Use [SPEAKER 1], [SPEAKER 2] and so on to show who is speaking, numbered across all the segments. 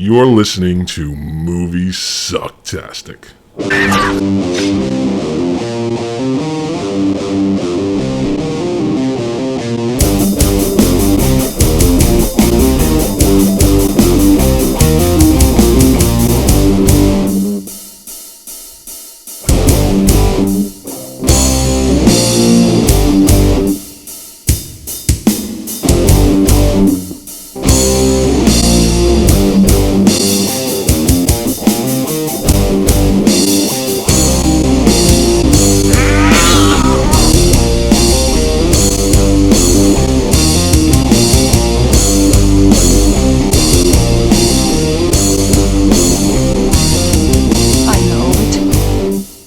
[SPEAKER 1] You're listening to Moviesucktastic.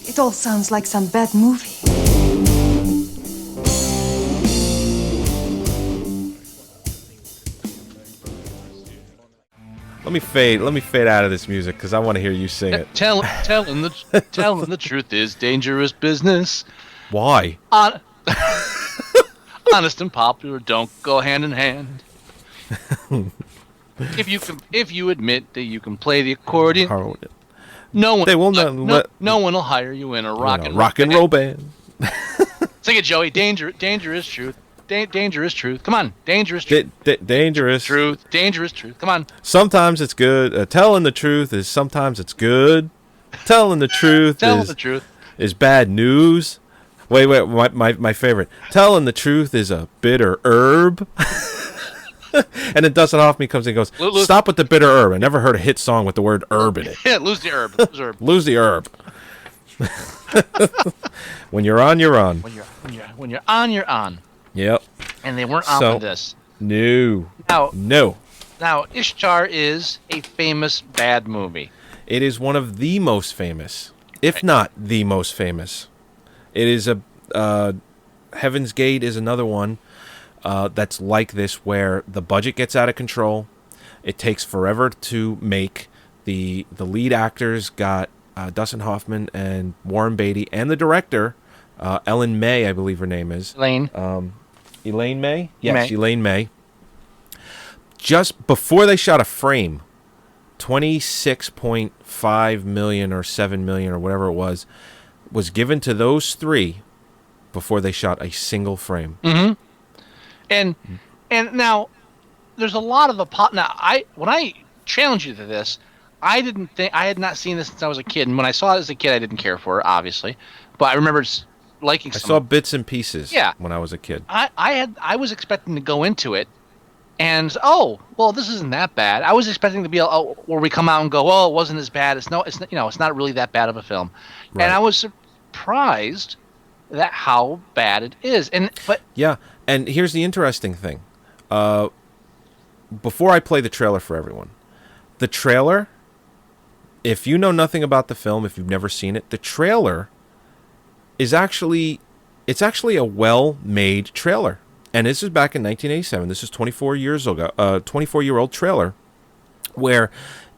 [SPEAKER 2] It all sounds like some bad movie.
[SPEAKER 3] Let me fade out of this music because I want to hear you sing it.
[SPEAKER 4] Telling the truth is dangerous business.
[SPEAKER 3] Why?
[SPEAKER 4] Honest and popular don't go hand in hand. If you admit that you can play the accordion, no one will hire you in a rock and
[SPEAKER 3] roll band.
[SPEAKER 4] Sing it, Joey. Dangerous truth. Dangerous truth. Come on. Dangerous
[SPEAKER 3] truth. Dangerous
[SPEAKER 4] truth. Dangerous truth. Come on.
[SPEAKER 3] Sometimes it's good. Telling the truth is sometimes it's good. Telling the truth is bad news. Wait. My favorite. Telling the truth is a bitter herb. And then Dustin Hoffman comes in and goes, stop with the bitter herb. I never heard a hit song with the word herb in it.
[SPEAKER 4] Yeah, lose the herb.
[SPEAKER 3] Lose the herb. When you're on, you're on.
[SPEAKER 4] When you're on, you're on.
[SPEAKER 3] Yep.
[SPEAKER 4] And they weren't on with this.
[SPEAKER 3] No.
[SPEAKER 4] Now, Ishtar is a famous bad movie.
[SPEAKER 3] It is one of the most famous, if not the most famous. It is Heaven's Gate is another one. That's like this, where the budget gets out of control. It takes forever to make. The lead actors got Dustin Hoffman and Warren Beatty, and the director, Ellen May, I believe her name is.
[SPEAKER 4] Elaine
[SPEAKER 3] May? Yes, Elaine May. Just before they shot a frame, $26.5 million or $7 million or whatever it was given to those three before they shot a single frame.
[SPEAKER 4] Mm-hmm. And now, there's a lot of when I challenge you to this, I had not seen this since I was a kid, and when I saw it as a kid, I didn't care for it, obviously, but I remember liking.
[SPEAKER 3] I saw bits and pieces. When I was a kid.
[SPEAKER 4] I was expecting to go into it, and this isn't that bad. I was expecting to be where we come out and go, it wasn't as bad. It's not really that bad of a film, right. And I was surprised that how bad it is,
[SPEAKER 3] And here's the interesting thing. Before I play the trailer for everyone, the trailer, if you know nothing about the film, if you've never seen it, the trailer is actually a well-made trailer. And this is back in 1987. This is 24 years ago, 24-year-old trailer, where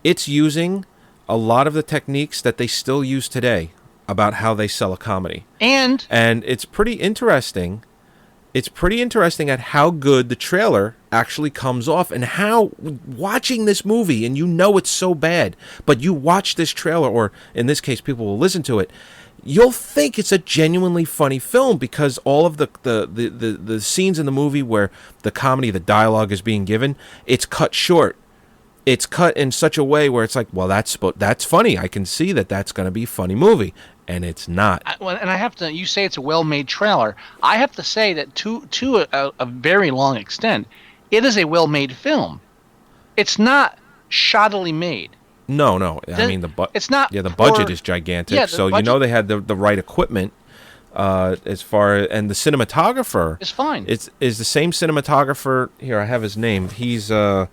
[SPEAKER 3] it's using a lot of the techniques that they still use today about how they sell a comedy. And it's pretty interesting. It's pretty interesting at how good the trailer actually comes off, and how watching this movie, and it's so bad, but you watch this trailer, or in this case, people will listen to it, you'll think it's a genuinely funny film because all of the scenes in the movie where the comedy, the dialogue is being given, it's cut short. It's cut in such a way where it's like, well, that's funny. I can see that's going to be a funny movie. And it's not.
[SPEAKER 4] And I have to. You say it's a well-made trailer. I have to say that to a very long extent, it is a well-made film. It's not shoddily made.
[SPEAKER 3] No. I mean
[SPEAKER 4] it's not.
[SPEAKER 3] Yeah, the budget is gigantic.
[SPEAKER 4] Yeah,
[SPEAKER 3] so they had the right equipment. As far and the cinematographer
[SPEAKER 4] is fine.
[SPEAKER 3] Is the same cinematographer. Here, I have his name. He's Vittore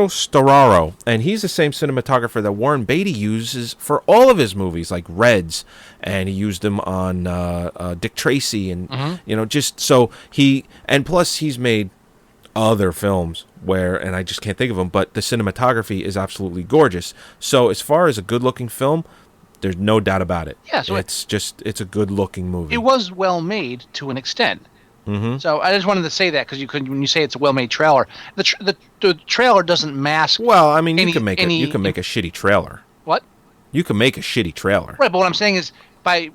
[SPEAKER 3] Storaro, and he's the same cinematographer that Warren Beatty uses for all of his movies, like Reds, and he used them on Dick Tracy, and just so plus he's made other films and I just can't think of them, but the cinematography is absolutely gorgeous. So as far as a good-looking film, there's no doubt about it.
[SPEAKER 4] Yeah, so
[SPEAKER 3] it's a good-looking movie.
[SPEAKER 4] It was well made to an extent.
[SPEAKER 3] Mm-hmm.
[SPEAKER 4] So I just wanted to say that because when you say it's a well-made trailer, the trailer doesn't mask.
[SPEAKER 3] Well, I mean, you
[SPEAKER 4] any-
[SPEAKER 3] can make
[SPEAKER 4] any-
[SPEAKER 3] you can make a shitty trailer.
[SPEAKER 4] What?
[SPEAKER 3] You can make a shitty trailer.
[SPEAKER 4] Right, but what I'm saying is, I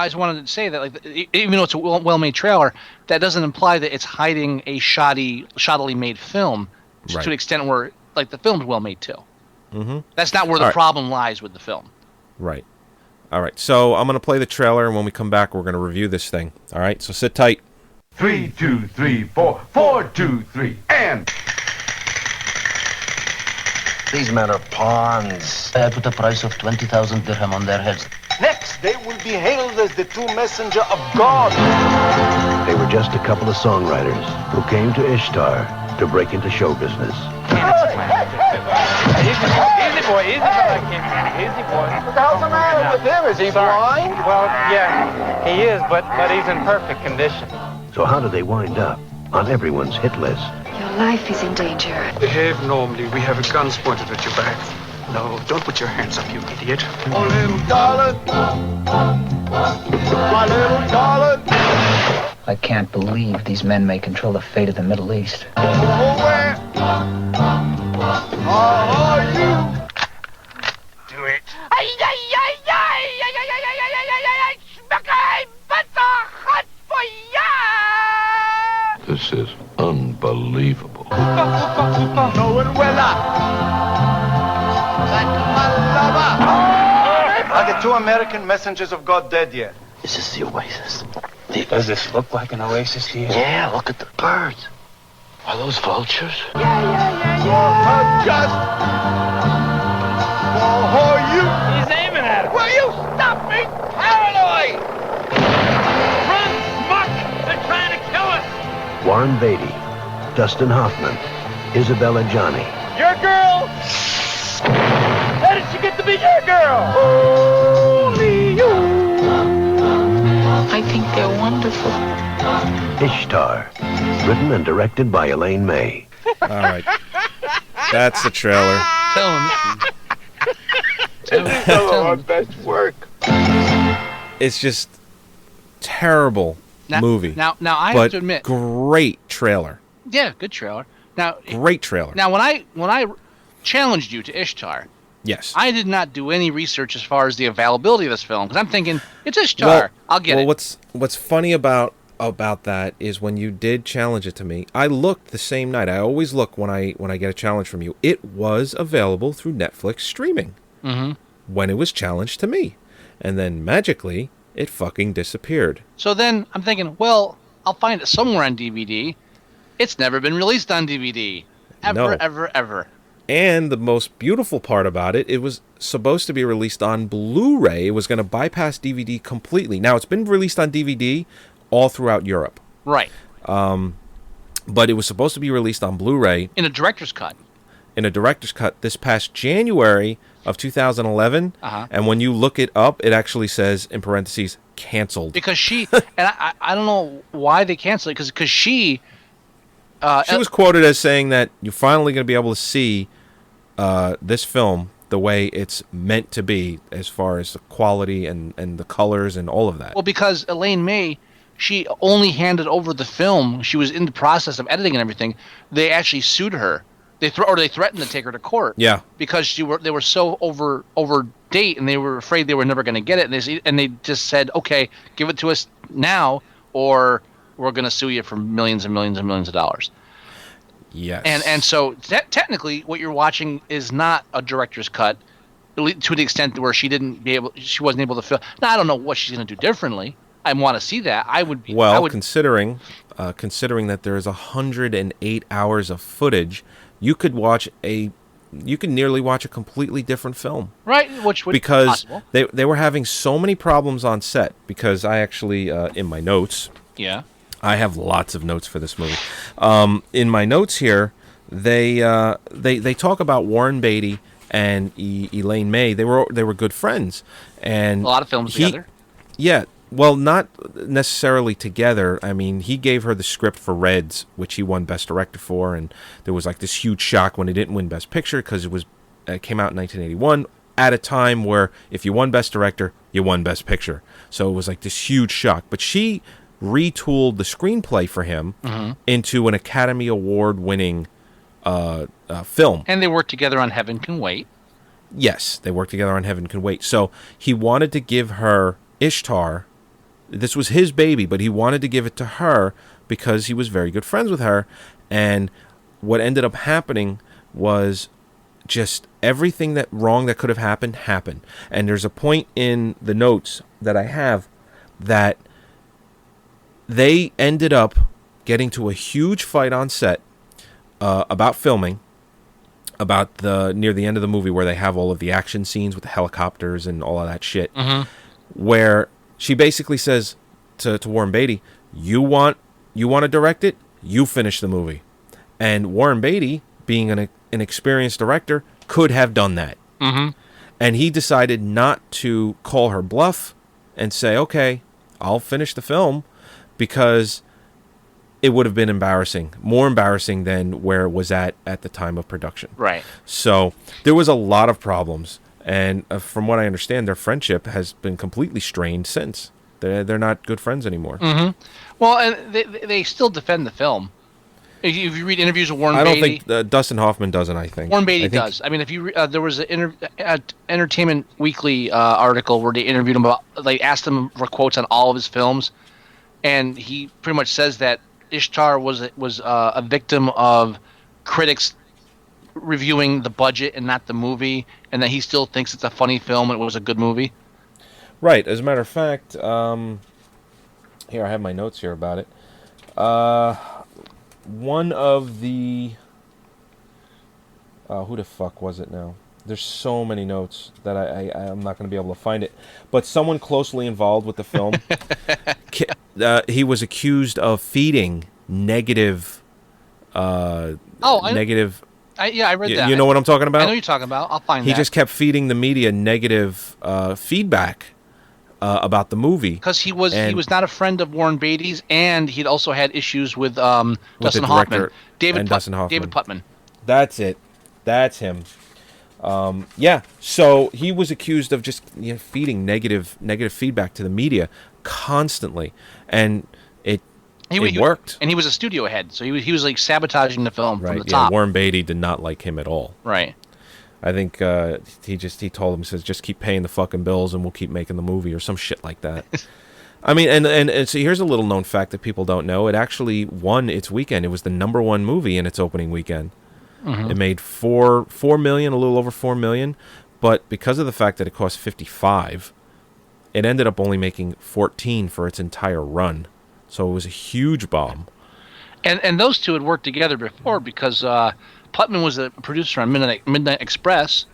[SPEAKER 4] just wanted to say that, like, even though it's a well-made trailer, that doesn't imply that it's hiding a shoddily made film
[SPEAKER 3] Right.
[SPEAKER 4] to the extent where, like, the film's well made too.
[SPEAKER 3] Mm-hmm.
[SPEAKER 4] That's not where
[SPEAKER 3] All
[SPEAKER 4] the
[SPEAKER 3] right.
[SPEAKER 4] problem lies with the film.
[SPEAKER 3] Right. All right. So I'm gonna play the trailer, and when we come back, we're gonna review this thing. All right. So sit tight.
[SPEAKER 1] 3, 2, 3, 4, 4, 2, 3, and
[SPEAKER 5] These men are pawns. I put a price of 20,000 dirham on their heads.
[SPEAKER 6] Next, they will be hailed as the true messenger of God.
[SPEAKER 7] They were just a couple of songwriters who came to Ishtar to break into show business.
[SPEAKER 8] Easy boy, easy boy.
[SPEAKER 6] What the hell's the matter with him? Is he blind?
[SPEAKER 8] Well, yeah, he is, but he's in perfect condition.
[SPEAKER 7] So how do they wind up on everyone's hit list?
[SPEAKER 2] Your life is in danger.
[SPEAKER 9] Behave normally. We have guns pointed at your back. No, don't put your hands up, you idiot.
[SPEAKER 6] Oh, little darling. My little darling.
[SPEAKER 5] I can't believe these men may control the fate of the Middle East.
[SPEAKER 6] Oh, where are you?
[SPEAKER 9] Do it.
[SPEAKER 7] This is unbelievable.
[SPEAKER 6] Knowing well Are the two American messengers of God dead yet?
[SPEAKER 5] This is the oasis.
[SPEAKER 9] Does this look like an oasis to you?
[SPEAKER 5] Yeah, look at the birds. Are those vultures?
[SPEAKER 6] For her just for you.
[SPEAKER 8] He's aiming at him.
[SPEAKER 6] Will you stop me? Paranoid!
[SPEAKER 8] Run, Muck! They're trying to kill us.
[SPEAKER 7] Warren Beatty, Dustin Hoffman, Isabella Johnny.
[SPEAKER 8] Your girl? How did she get to be your girl?
[SPEAKER 6] Only you.
[SPEAKER 2] I think they're wonderful.
[SPEAKER 7] Ishtar, written and directed by Elaine May.
[SPEAKER 3] All right. That's the trailer.
[SPEAKER 4] Tell him.
[SPEAKER 6] Our best work.
[SPEAKER 3] It's just terrible movie.
[SPEAKER 4] Now I
[SPEAKER 3] but
[SPEAKER 4] have to admit,
[SPEAKER 3] great trailer.
[SPEAKER 4] yeah, good trailer. Now,
[SPEAKER 3] Great trailer.
[SPEAKER 4] now when I challenged you to Ishtar,
[SPEAKER 3] Yes.
[SPEAKER 4] I did not do any research as far as the availability of this film because I'm thinking it's Ishtar.
[SPEAKER 3] Well,
[SPEAKER 4] I'll get
[SPEAKER 3] well,
[SPEAKER 4] it.
[SPEAKER 3] what's funny about that is when you did challenge it to me, I looked the same night. I always look when I get a challenge from you. It was available through Netflix streaming when it was challenged to me, and then magically it fucking disappeared.
[SPEAKER 4] So then I'm thinking, well, I'll find it somewhere on DVD. It's never been released on DVD.
[SPEAKER 3] No.
[SPEAKER 4] Ever.
[SPEAKER 3] And the most beautiful part about it, it was supposed to be released on Blu-ray. It was going to bypass DVD completely. Now, it's been released on DVD all throughout Europe.
[SPEAKER 4] Right.
[SPEAKER 3] But it was supposed to be released on Blu-ray
[SPEAKER 4] In a director's cut.
[SPEAKER 3] in a director's cut this past January of 2011. And when you look it up, it actually says, in parentheses, canceled.
[SPEAKER 4] Because she, and I don't know why they canceled it, because she...
[SPEAKER 3] She was quoted as saying that you're finally going to be able to see this film the way it's meant to be as far as the quality and the colors and all of that.
[SPEAKER 4] Well, because Elaine May, she only handed over the film. She was in the process of editing and everything. They actually sued her. They threatened to take her to court.
[SPEAKER 3] Yeah.
[SPEAKER 4] Because they were so over date, and they were afraid they were never going to get it. And they just said, okay, give it to us now, or we're going to sue you for millions and millions and millions of dollars.
[SPEAKER 3] Yes.
[SPEAKER 4] And so technically, what you're watching is not a director's cut, to the extent where she wasn't able to film. Now I don't know what she's going to do differently. I want to see that.
[SPEAKER 3] Considering that there is 108 hours of footage, you could nearly watch a completely different film.
[SPEAKER 4] Right, which would
[SPEAKER 3] because
[SPEAKER 4] be possible.
[SPEAKER 3] they were having so many problems on set. Because I actually in my notes.
[SPEAKER 4] Yeah.
[SPEAKER 3] I have lots of notes for this movie. In my notes here, they talk about Warren Beatty and Elaine May. They were good friends, and
[SPEAKER 4] A lot of films together.
[SPEAKER 3] Yeah, well, not necessarily together. I mean, he gave her the script for Reds, which he won Best Director for, and there was like this huge shock when he didn't win Best Picture because it came out in 1981 at a time where if you won Best Director, you won Best Picture. So it was like this huge shock. But she retooled the screenplay for him into an Academy Award-winning film.
[SPEAKER 4] And they worked together on Heaven Can Wait.
[SPEAKER 3] Yes, they worked together on Heaven Can Wait. So he wanted to give her Ishtar. This was his baby, but he wanted to give it to her because he was very good friends with her. And what ended up happening was just everything that could have happened. And there's a point in the notes that I have that they ended up getting to a huge fight on set about filming, about near the end of the movie where they have all of the action scenes with the helicopters and all of that shit, where she basically says to Warren Beatty, you want to direct it? You finish the movie. And Warren Beatty, being an experienced director, could have done that. And he decided not to call her bluff and say, okay, I'll finish the film, because it would have been more embarrassing than where it was at the time of production.
[SPEAKER 4] Right.
[SPEAKER 3] So there was a lot of problems. And from what I understand, their friendship has been completely strained since. They're not good friends anymore.
[SPEAKER 4] Well, and they still defend the film. If you read interviews with Warren Beatty...
[SPEAKER 3] I don't think Dustin Hoffman doesn't, I think.
[SPEAKER 4] Warren Beatty does. I mean, if you there was an Entertainment Weekly article where they interviewed him about... They asked him for quotes on all of his films, and he pretty much says that Ishtar was a victim of critics reviewing the budget and not the movie, and that he still thinks it's a funny film and it was a good movie.
[SPEAKER 3] Right. As a matter of fact, here, I have my notes here about it. One of the... who the fuck was it now? There's so many notes that I'm not going to be able to find it. But someone closely involved with the film, he was accused of feeding negative... negative...
[SPEAKER 4] I read that.
[SPEAKER 3] You know what I'm talking about?
[SPEAKER 4] I know what you're talking about. I'll find that.
[SPEAKER 3] He just kept feeding the media negative feedback about the movie.
[SPEAKER 4] Because he was not a friend of Warren Beatty's, and he'd also had issues with Dustin Hoffman. David Putman.
[SPEAKER 3] That's it. That's him. Yeah. So he was accused of just feeding negative feedback to the media constantly, and it worked. And
[SPEAKER 4] he was a studio head, so he was like sabotaging the film from the
[SPEAKER 3] Yeah,
[SPEAKER 4] top.
[SPEAKER 3] Warren Beatty did not like him at all.
[SPEAKER 4] Right.
[SPEAKER 3] I think he told him, says, just keep paying the fucking bills and we'll keep making the movie or some shit like that. I mean, and so here's a little known fact that people don't know. It actually won its weekend. It was the #1 movie in its opening weekend. It made $4 million, a little over $4 million, but because of the fact that it cost $55, it ended up only making $14 for its entire run. So it was a huge bomb.
[SPEAKER 4] And those two had worked together before because Putman was a producer on Midnight Express.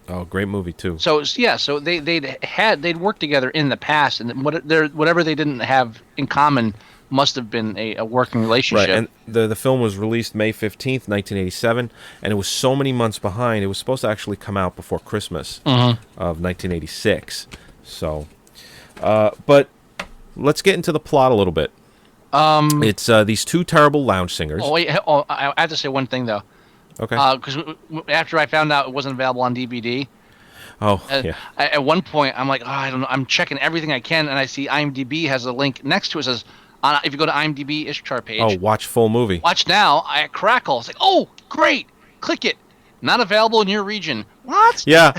[SPEAKER 3] Oh, great movie too.
[SPEAKER 4] So they'd worked together in the past, and whatever they didn't have in common must have been a working relationship.
[SPEAKER 3] Right, and the film was released May 15th, 1987, and it was so many months behind. It was supposed to actually come out before Christmas of 1986. So, but let's get into the plot a little bit. It's these two terrible lounge singers.
[SPEAKER 4] Oh, wait, I have to say one thing, though.
[SPEAKER 3] Okay.
[SPEAKER 4] Because after I found out it wasn't available on DVD...
[SPEAKER 3] yeah.
[SPEAKER 4] At one point, I'm like, I don't know. I'm checking everything I can, and I see IMDb has a link next to it. It says, if you go to IMDb Ishtar page...
[SPEAKER 3] Oh, watch full movie.
[SPEAKER 4] Watch now. I crackle. It's like, oh, great. Click it. Not available in your region. What?
[SPEAKER 3] Yeah,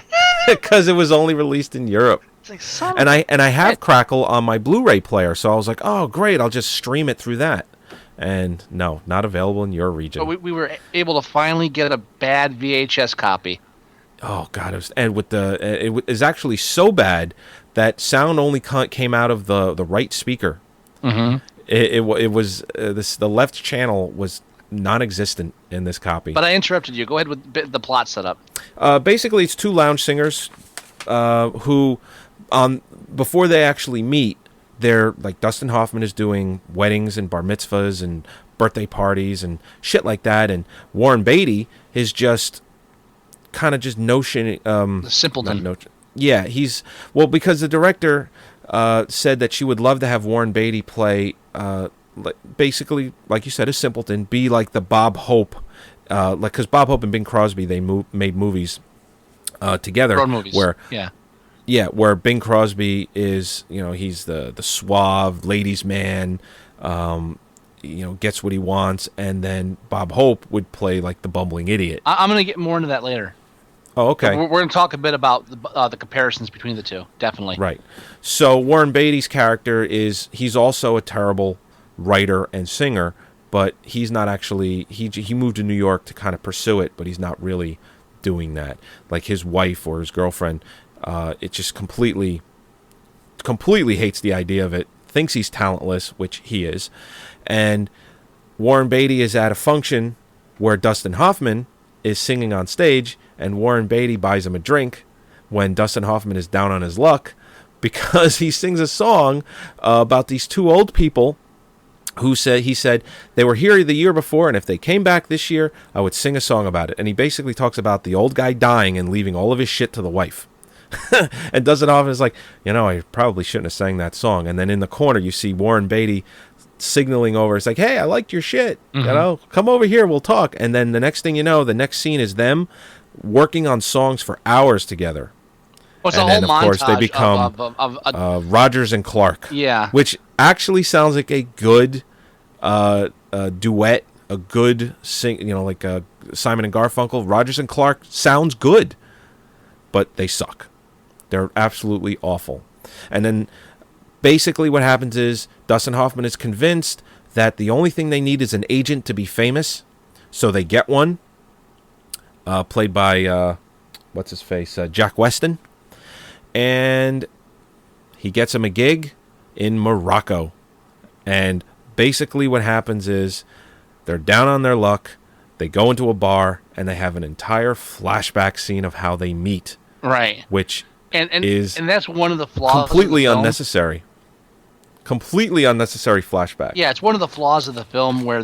[SPEAKER 3] because it was only released in Europe.
[SPEAKER 4] It's like,
[SPEAKER 3] and I have Crackle on my Blu-ray player, so I was like, oh, great, I'll just stream it through that. And no, not available in your region.
[SPEAKER 4] But we were able to finally get a bad VHS copy.
[SPEAKER 3] Oh God! It was actually so bad that sound only came out of the right speaker. It was the left channel was non-existent in this copy.
[SPEAKER 4] But I interrupted you. Go ahead with the plot setup.
[SPEAKER 3] Basically, it's two lounge singers who, before they actually meet, they're like Dustin Hoffman is doing weddings and bar mitzvahs and birthday parties and shit like that, and Warren Beatty is just kind of just notion
[SPEAKER 4] the simpleton.
[SPEAKER 3] Yeah, because the director said that she would love to have Warren Beatty play basically, like you said, a simpleton, be like the Bob Hope, because Bob Hope and Bing Crosby, they made movies together.
[SPEAKER 4] Road movies.
[SPEAKER 3] Where,
[SPEAKER 4] yeah.
[SPEAKER 3] Yeah, where Bing Crosby is, he's the suave ladies' man, gets what he wants, and then Bob Hope would play like the bumbling idiot.
[SPEAKER 4] I'm going to get more into that later.
[SPEAKER 3] Oh, okay.
[SPEAKER 4] We're going to talk a bit about the comparisons between the two, definitely.
[SPEAKER 3] Right. So Warren Beatty's character he's also a terrible writer and singer, but he's not actually, he moved to New York to kind of pursue it, but he's not really doing that. Like his wife or his girlfriend, it just completely hates the idea of it, thinks he's talentless, which he is. And Warren Beatty is at a function where Dustin Hoffman is singing on stage, and Warren Beatty buys him a drink when Dustin Hoffman is down on his luck because he sings a song about these two old people he said they were here the year before, and if they came back this year, I would sing a song about it. And he basically talks about the old guy dying and leaving all of his shit to the wife. And Dustin Hoffman is like, I probably shouldn't have sang that song. And then in the corner, you see Warren Beatty signaling over. It's like, hey, I liked your shit. Come over here, we'll talk. And then the next thing you know, the next scene is them working on songs for hours together.
[SPEAKER 4] Well,
[SPEAKER 3] and then, of course, they become Rogers and Clark.
[SPEAKER 4] Yeah.
[SPEAKER 3] Which actually sounds like a good duet, a good sing. Like Simon and Garfunkel. Rogers and Clark sounds good, but they suck. They're absolutely awful. And then basically what happens is Dustin Hoffman is convinced that the only thing they need is an agent to be famous, so they get one, played by what's his face, Jack Weston. And he gets him a gig in Morocco. And basically what happens is they're down on their luck. They go into a bar and they have an entire flashback scene of how they meet.
[SPEAKER 4] Right.
[SPEAKER 3] Which
[SPEAKER 4] and
[SPEAKER 3] is
[SPEAKER 4] that's one of the flaws.
[SPEAKER 3] Completely
[SPEAKER 4] of the film.
[SPEAKER 3] Unnecessary. Completely unnecessary flashback.
[SPEAKER 4] Yeah, it's one of the flaws of the film where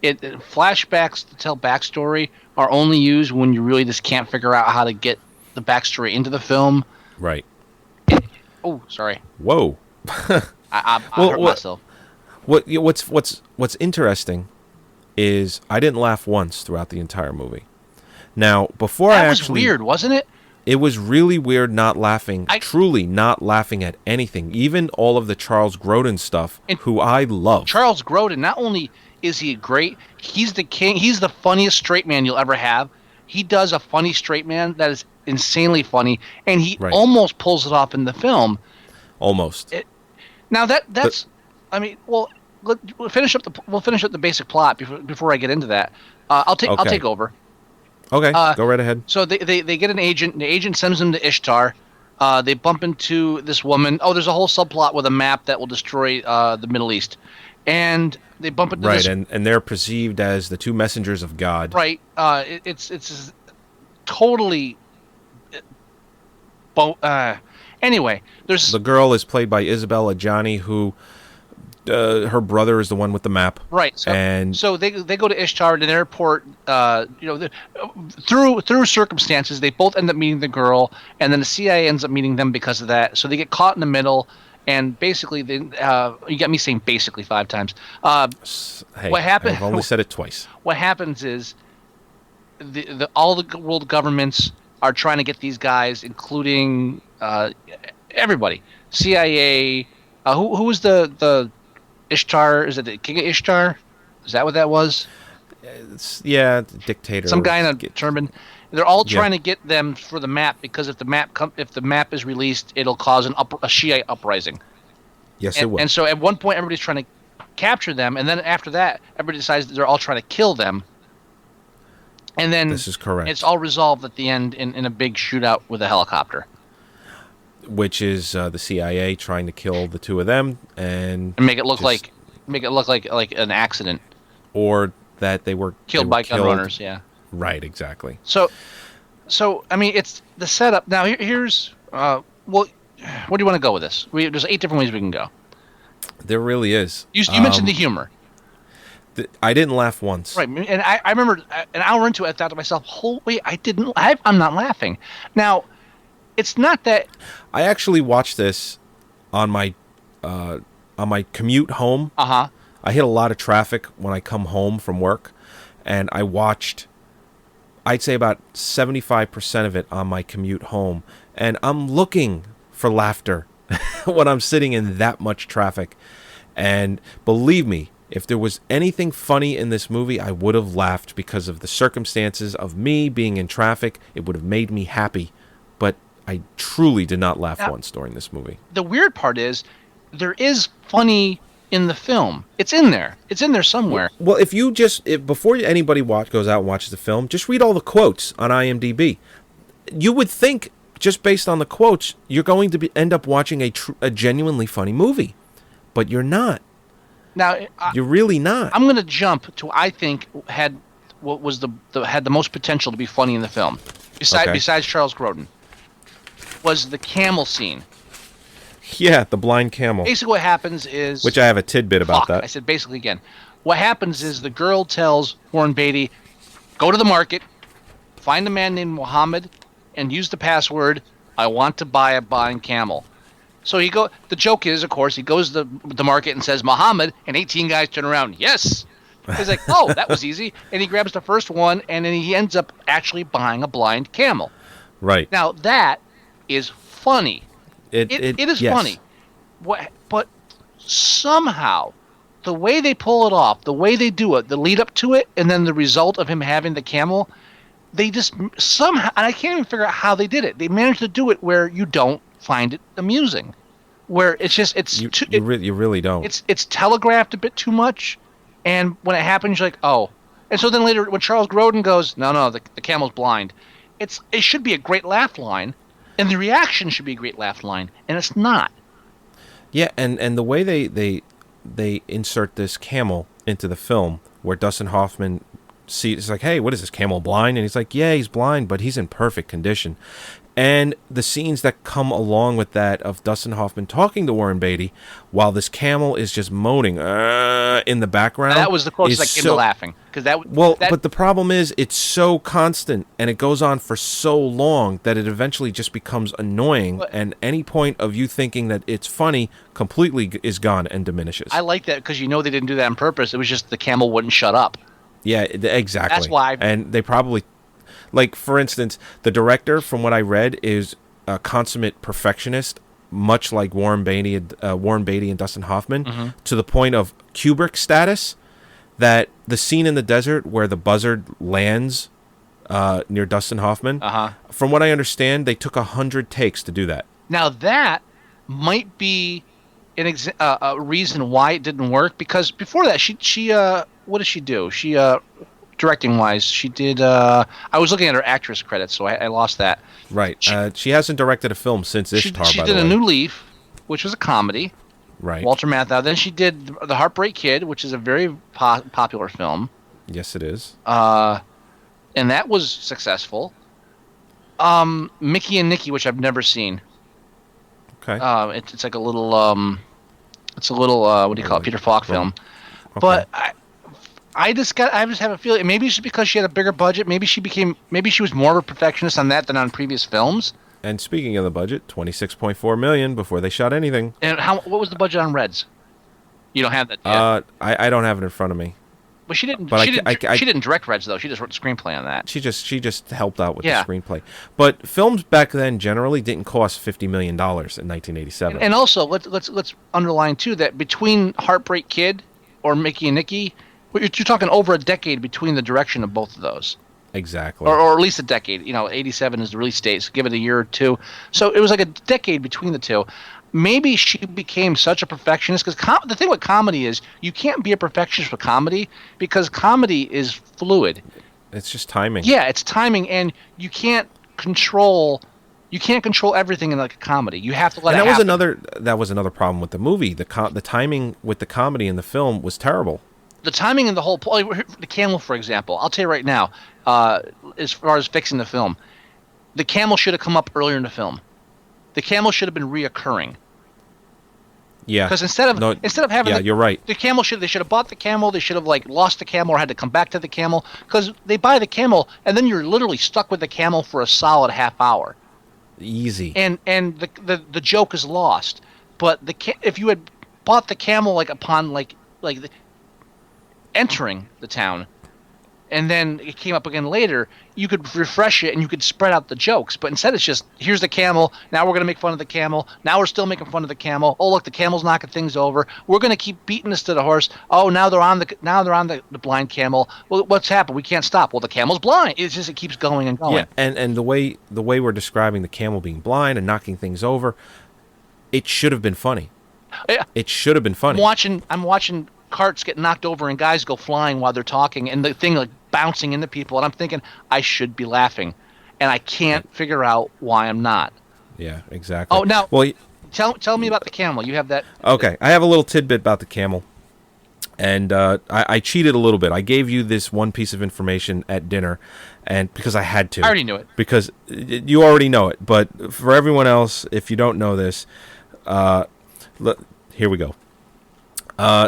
[SPEAKER 4] flashbacks to tell backstory are only used when you really just can't figure out how to get the backstory into the film.
[SPEAKER 3] Right.
[SPEAKER 4] Oh, sorry.
[SPEAKER 3] Whoa.
[SPEAKER 4] I hurt myself.
[SPEAKER 3] What's interesting is I didn't laugh once throughout the entire movie. Now, before
[SPEAKER 4] that was weird, wasn't it?
[SPEAKER 3] It was really weird not laughing, truly not laughing at anything, even all of the Charles Grodin stuff, who I love.
[SPEAKER 4] Charles Grodin, not only is he great, he's the king, he's the funniest straight man you'll ever have. He does a funny straight man that is insanely funny, and he almost pulls it off in the film.
[SPEAKER 3] Almost.
[SPEAKER 4] Now that's, we'll finish up the basic plot before I get into that. I'll take over.
[SPEAKER 3] Okay, go right ahead.
[SPEAKER 4] So they get an agent. The agent sends them to Ishtar. They bump into this woman. Oh, there's a whole subplot with a map that will destroy the Middle East, and they bump into this.
[SPEAKER 3] Right, and they're perceived as the two messengers of God.
[SPEAKER 4] Right. It's totally. Anyway, there's
[SPEAKER 3] the girl is played by Isabella Adjani, who her brother is the one with the map.
[SPEAKER 4] Right. So they go to Ishtar in an airport. Through circumstances, they both end up meeting the girl, and then the CIA ends up meeting them because of that. So they get caught in the middle, and basically, you got me saying basically 5 times.
[SPEAKER 3] Hey,
[SPEAKER 4] what happened?
[SPEAKER 3] I've only said it twice.
[SPEAKER 4] What happens is all the world governments are trying to get these guys, including everybody. CIA. Who was the Ishtar? Is it the King of Ishtar? Is that what that was?
[SPEAKER 3] Dictator.
[SPEAKER 4] Some guy in a turban. They're all trying to get them for the map because if the map is released, it'll cause a Shiite uprising.
[SPEAKER 3] Yes, it will.
[SPEAKER 4] And so at one point, everybody's trying to capture them, and then after that, everybody decides that they're all trying to kill them. And then
[SPEAKER 3] this is correct.
[SPEAKER 4] It's all resolved at the end in a big shootout with a helicopter.
[SPEAKER 3] Which is the CIA trying to kill the two of them and
[SPEAKER 4] make it look like an accident,
[SPEAKER 3] or that they were
[SPEAKER 4] killed by gun runners. Yeah,
[SPEAKER 3] right, exactly.
[SPEAKER 4] So it's the setup. Now here's where do you want to go with this? There's 8 different ways we can go.
[SPEAKER 3] There really is.
[SPEAKER 4] You mentioned the humor.
[SPEAKER 3] I didn't laugh once.
[SPEAKER 4] Right, and I remember an hour into it, I thought to myself, "Holy, I'm not laughing." Now. It's not that
[SPEAKER 3] I actually watched this on my commute home.
[SPEAKER 4] I
[SPEAKER 3] hit a lot of traffic when I come home from work, and I watched, I'd say about 75% of it on my commute home, and I'm looking for laughter when I'm sitting in that much traffic. And believe me, if there was anything funny in this movie, I would have laughed because of the circumstances of me being in traffic. It would have made me happy. But I truly did not laugh once during this movie.
[SPEAKER 4] The weird part is there is funny in the film. It's in there. It's in there somewhere.
[SPEAKER 3] Well, before anybody goes out and watches the film, just read all the quotes on IMDb. You would think, just based on the quotes, you're going to end up watching a genuinely funny movie. But you're not.
[SPEAKER 4] Now,
[SPEAKER 3] you're really not.
[SPEAKER 4] I'm going to jump to I think had the most potential to be funny in the film, besides Charles Grodin, was the camel scene.
[SPEAKER 3] Yeah, the blind camel.
[SPEAKER 4] Basically, what happens is,
[SPEAKER 3] which I have a tidbit about that.
[SPEAKER 4] I said basically again. What happens is the girl tells Warren Beatty, "Go to the market, find a man named Muhammad, and use the password. I want to buy a blind camel." So the joke is, of course, he goes to the market and says, "Muhammad," and 18 guys turn around. Yes. He's like, "Oh, that was easy." And he grabs the first one, and then he ends up actually buying a blind camel.
[SPEAKER 3] Right.
[SPEAKER 4] Now, that is funny. It is funny. But somehow, the way they pull it off, the way they do it, the lead up to it, and then the result of him having the camel, they just somehow, and I can't even figure out how they did it. They managed to do it where you don't find it amusing, where it's just you
[SPEAKER 3] really don't.
[SPEAKER 4] It's telegraphed a bit too much, and when it happens, you're like, oh. And so then later, when Charles Grodin goes, no, the camel's blind, it should be a great laugh line, and the reaction should be a great laugh line, and it's not.
[SPEAKER 3] Yeah, and the way they insert this camel into the film, where Dustin Hoffman it's like, "Hey, what is this camel blind?" And he's like, "Yeah, he's blind, but he's in perfect condition." And the scenes that come along with that of Dustin Hoffman talking to Warren Beatty while this camel is just moaning in the background.
[SPEAKER 4] That was the closest I came to laughing.
[SPEAKER 3] But the problem is it's so constant and it goes on for so long that it eventually just becomes annoying. And any point of you thinking that it's funny completely is gone and diminishes.
[SPEAKER 4] I like that because they didn't do that on purpose. It was just the camel wouldn't shut up.
[SPEAKER 3] Yeah, exactly.
[SPEAKER 4] That's why.
[SPEAKER 3] And they probably... Like, for instance, the director, from what I read, is a consummate perfectionist, much like Warren Beatty and Dustin Hoffman, to the point of Kubrick status, that the scene in the desert where the buzzard lands near Dustin Hoffman, from what I understand, they took 100 takes to do that.
[SPEAKER 4] Now, that might be a reason why it didn't work, because before that, she what did she do? She... directing wise, she did I was looking at her actress credits, so I lost that.
[SPEAKER 3] Right. She hasn't directed a film since Ishtar,
[SPEAKER 4] she
[SPEAKER 3] by the way.
[SPEAKER 4] did A New Leaf, which was a comedy.
[SPEAKER 3] Right.
[SPEAKER 4] Walter Matthau. Then she did The Heartbreak Kid, which is a very popular film.
[SPEAKER 3] Yes, it is.
[SPEAKER 4] And that was successful. Mickey and Nicky, which I've never seen.
[SPEAKER 3] Okay.
[SPEAKER 4] It's like a little what do you call it, Peter Falk film. Okay. But I just have a feeling, maybe it's because she had a bigger budget. Maybe she was more of a perfectionist on that than on previous films. And
[SPEAKER 3] speaking of the budget, $26.4 million before they shot anything.
[SPEAKER 4] And what was the budget on Reds? You don't have that yet.
[SPEAKER 3] I don't have it in front of me.
[SPEAKER 4] But she didn't. She didn't direct Reds though. She just wrote the screenplay on that.
[SPEAKER 3] She just helped out with the screenplay. But films back then generally didn't cost $50 million in 1987.
[SPEAKER 4] And also, let's underline too that between Heartbreak Kid or Mickey and Nicky, you're talking over a decade between the direction of both of those.
[SPEAKER 3] Exactly.
[SPEAKER 4] Or at least a decade. 87 is the release date, so give it a year or two. So it was like a decade between the two. Maybe she became such a perfectionist, because the thing with comedy is you can't be a perfectionist for comedy, because comedy is fluid.
[SPEAKER 3] It's just timing.
[SPEAKER 4] Yeah, it's timing, and you can't control everything in like a comedy. You have to let it happen.
[SPEAKER 3] That was another problem with the movie. The timing with the comedy in the film was terrible.
[SPEAKER 4] The timing in the whole the camel, for example, I'll tell you right now, as far as fixing the film, the camel should have come up earlier in the film. The camel should have been reoccurring.
[SPEAKER 3] Yeah.
[SPEAKER 4] Because instead of having
[SPEAKER 3] you're right.
[SPEAKER 4] The camel they should have bought the camel. They should have lost the camel or had to come back to the camel, because they buy the camel and then you're literally stuck with the camel for a solid half hour.
[SPEAKER 3] Easy.
[SPEAKER 4] And the joke is lost. But if you had bought the camel upon entering the town, and then it came up again later, you could refresh it and you could spread out the jokes. But instead, it's just, here's the camel. Now we're going to make fun of the camel. Now we're still making fun of the camel. Oh, look, the camel's knocking things over. We're going to keep beating this to the horse. Oh, now they're on the blind camel. Well, what's happened? We can't stop. Well, the camel's blind. It's just, it keeps going and going.
[SPEAKER 3] Yeah, and the way we're describing the camel being blind and knocking things over, it should have been funny.
[SPEAKER 4] Yeah.
[SPEAKER 3] It should have been funny.
[SPEAKER 4] I'm watching carts get knocked over and guys go flying while they're talking and the thing like bouncing into people, and I'm thinking I should be laughing, and I can't figure out why I'm not.
[SPEAKER 3] Yeah, exactly.
[SPEAKER 4] Oh, now,
[SPEAKER 3] well,
[SPEAKER 4] tell me about the camel. You have that.
[SPEAKER 3] Okay, I have a little tidbit about the camel, and I cheated a little bit. I gave you this one piece of information at dinner, and because I had to.
[SPEAKER 4] I already knew it.
[SPEAKER 3] Because you already know it, but for everyone else, if you don't know this, here we go.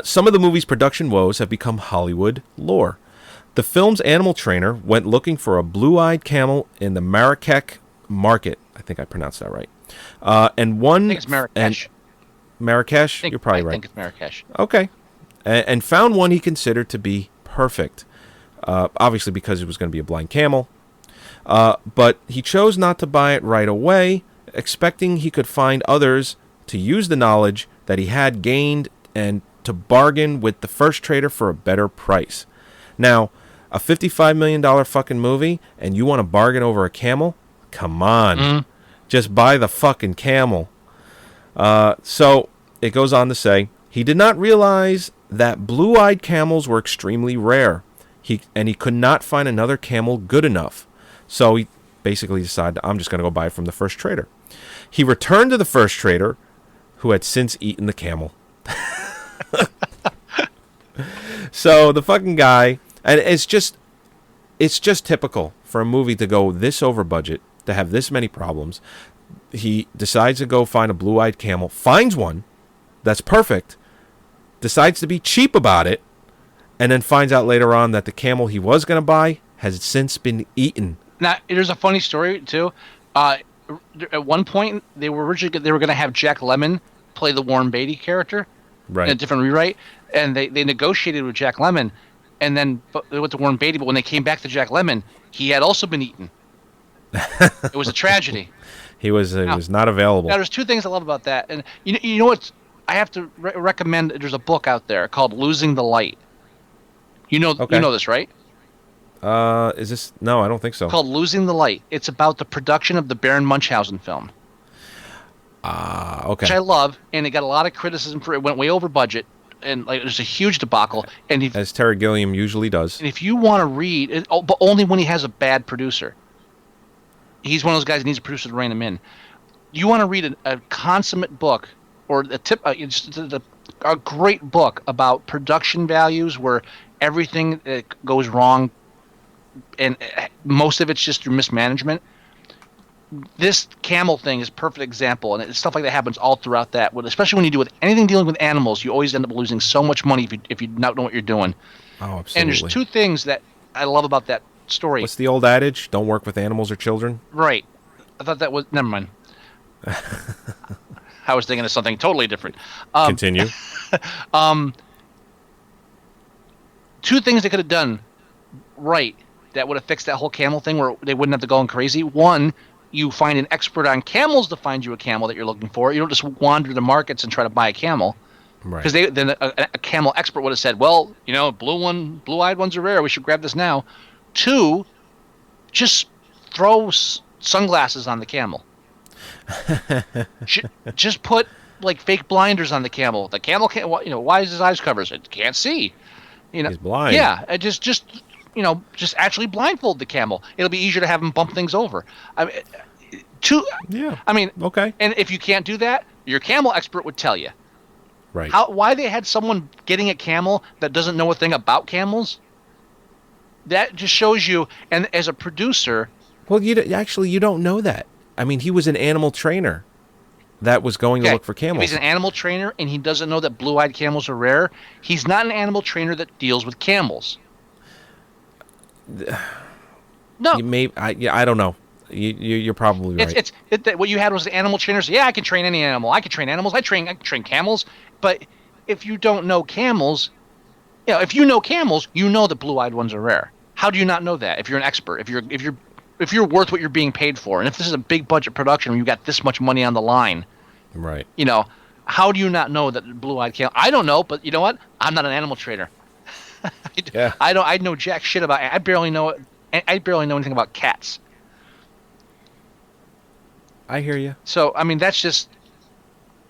[SPEAKER 3] Some of the movie's production woes have become Hollywood lore. The film's animal trainer went looking for a blue-eyed camel in the Marrakech market. I think I pronounced that right. And one.
[SPEAKER 4] I think it's Marrakesh.
[SPEAKER 3] Marrakesh? You're probably right.
[SPEAKER 4] I think it's Marrakesh.
[SPEAKER 3] Okay. And found one he considered to be perfect. Obviously because it was going to be a blind camel. But he chose not to buy it right away, expecting he could find others to use the knowledge that he had gained and to bargain with the first trader for a better price. Now, a $55 million fucking movie, and you want to bargain over a camel? Come on. Just buy the fucking camel. So, it goes on to say, he did not realize that blue-eyed camels were extremely rare. He could not find another camel good enough. So, he basically decided, I'm just going to go buy it from the first trader. He returned to the first trader, who had since eaten the camel. So the fucking guy, and it's just typical for a movie to go this over budget, to have this many problems. He decides to go find a blue-eyed camel, finds one that's perfect, decides to be cheap about it, and then finds out later on that the camel he was going to buy has since been eaten.
[SPEAKER 4] Now, there's a funny story too. At one point, they were going to have Jack Lemmon play the Warren Beatty character,
[SPEAKER 3] right,
[SPEAKER 4] in a different rewrite, and they negotiated with Jack Lemmon, and then they went to Warren Beatty. But when they came back to Jack Lemmon, he had also been eaten. It was a tragedy.
[SPEAKER 3] He was not available.
[SPEAKER 4] Now, there's two things I love about that, and you know what? I have to recommend. There's a book out there called "Losing the Light." You know this, right?
[SPEAKER 3] Is this? No, I don't think so.
[SPEAKER 4] It's called "Losing the Light." It's about the production of the Baron Munchausen film.
[SPEAKER 3] Okay.
[SPEAKER 4] Which I love, and it got a lot of criticism for it. Went way over budget, and like there's a huge debacle. And
[SPEAKER 3] as Terry Gilliam usually does.
[SPEAKER 4] And if you want to read, but only when he has a bad producer. He's one of those guys that needs a producer to rein him in. You want to read a consummate book, or a great book about production values where everything goes wrong, and most of it's just through mismanagement. This camel thing is a perfect example, and stuff like that happens all throughout that. Especially when you do with anything dealing with animals, you always end up losing so much money if you don't know what you're doing.
[SPEAKER 3] Oh, absolutely.
[SPEAKER 4] And there's two things that I love about that story.
[SPEAKER 3] What's the old adage? Don't work with animals or children?
[SPEAKER 4] Right. I thought that was... Never mind. I was thinking of something totally different.
[SPEAKER 3] Continue.
[SPEAKER 4] Two things they could have done right that would have fixed that whole camel thing where they wouldn't have to go on crazy. One, you find an expert on camels to find you a camel that you're looking for. You don't just wander the markets and try to buy a camel.
[SPEAKER 3] Right.
[SPEAKER 4] Because then a camel expert would have said, well, blue-eyed ones are rare. We should grab this now. Two, just throw sunglasses on the camel. Just put like fake blinders on the camel. The camel can't. Why is his eyes covered? It can't see.
[SPEAKER 3] He's blind.
[SPEAKER 4] Yeah, just actually blindfold the camel. It'll be easier to have him bump things over.
[SPEAKER 3] Yeah.
[SPEAKER 4] I mean,
[SPEAKER 3] okay.
[SPEAKER 4] And if you can't do that, your camel expert would tell you.
[SPEAKER 3] Right.
[SPEAKER 4] Why they had someone getting a camel that doesn't know a thing about camels? That just shows you. And as a producer,
[SPEAKER 3] well, you don't know that. I mean, he was an animal trainer that was going to look for camels.
[SPEAKER 4] If he's an animal trainer and he doesn't know that blue-eyed camels are rare, he's not an animal trainer that deals with camels. No.
[SPEAKER 3] I don't know. You're probably right.
[SPEAKER 4] What you had was the animal trainers. Yeah, I can train any animal. I can train animals. I can train camels. But if you don't know camels, if you know camels, you know the blue-eyed ones are rare. How do you not know that if you're an expert? If you're worth what you're being paid for, and if this is a big budget production where you got this much money on the line,
[SPEAKER 3] Right.
[SPEAKER 4] you know, how do you not know that blue-eyed camel? I don't know, but you know what? I'm not an animal trader.
[SPEAKER 3] Yeah.
[SPEAKER 4] I know jack shit about. I barely know anything about cats.
[SPEAKER 3] I hear you.
[SPEAKER 4] So I mean, that's just.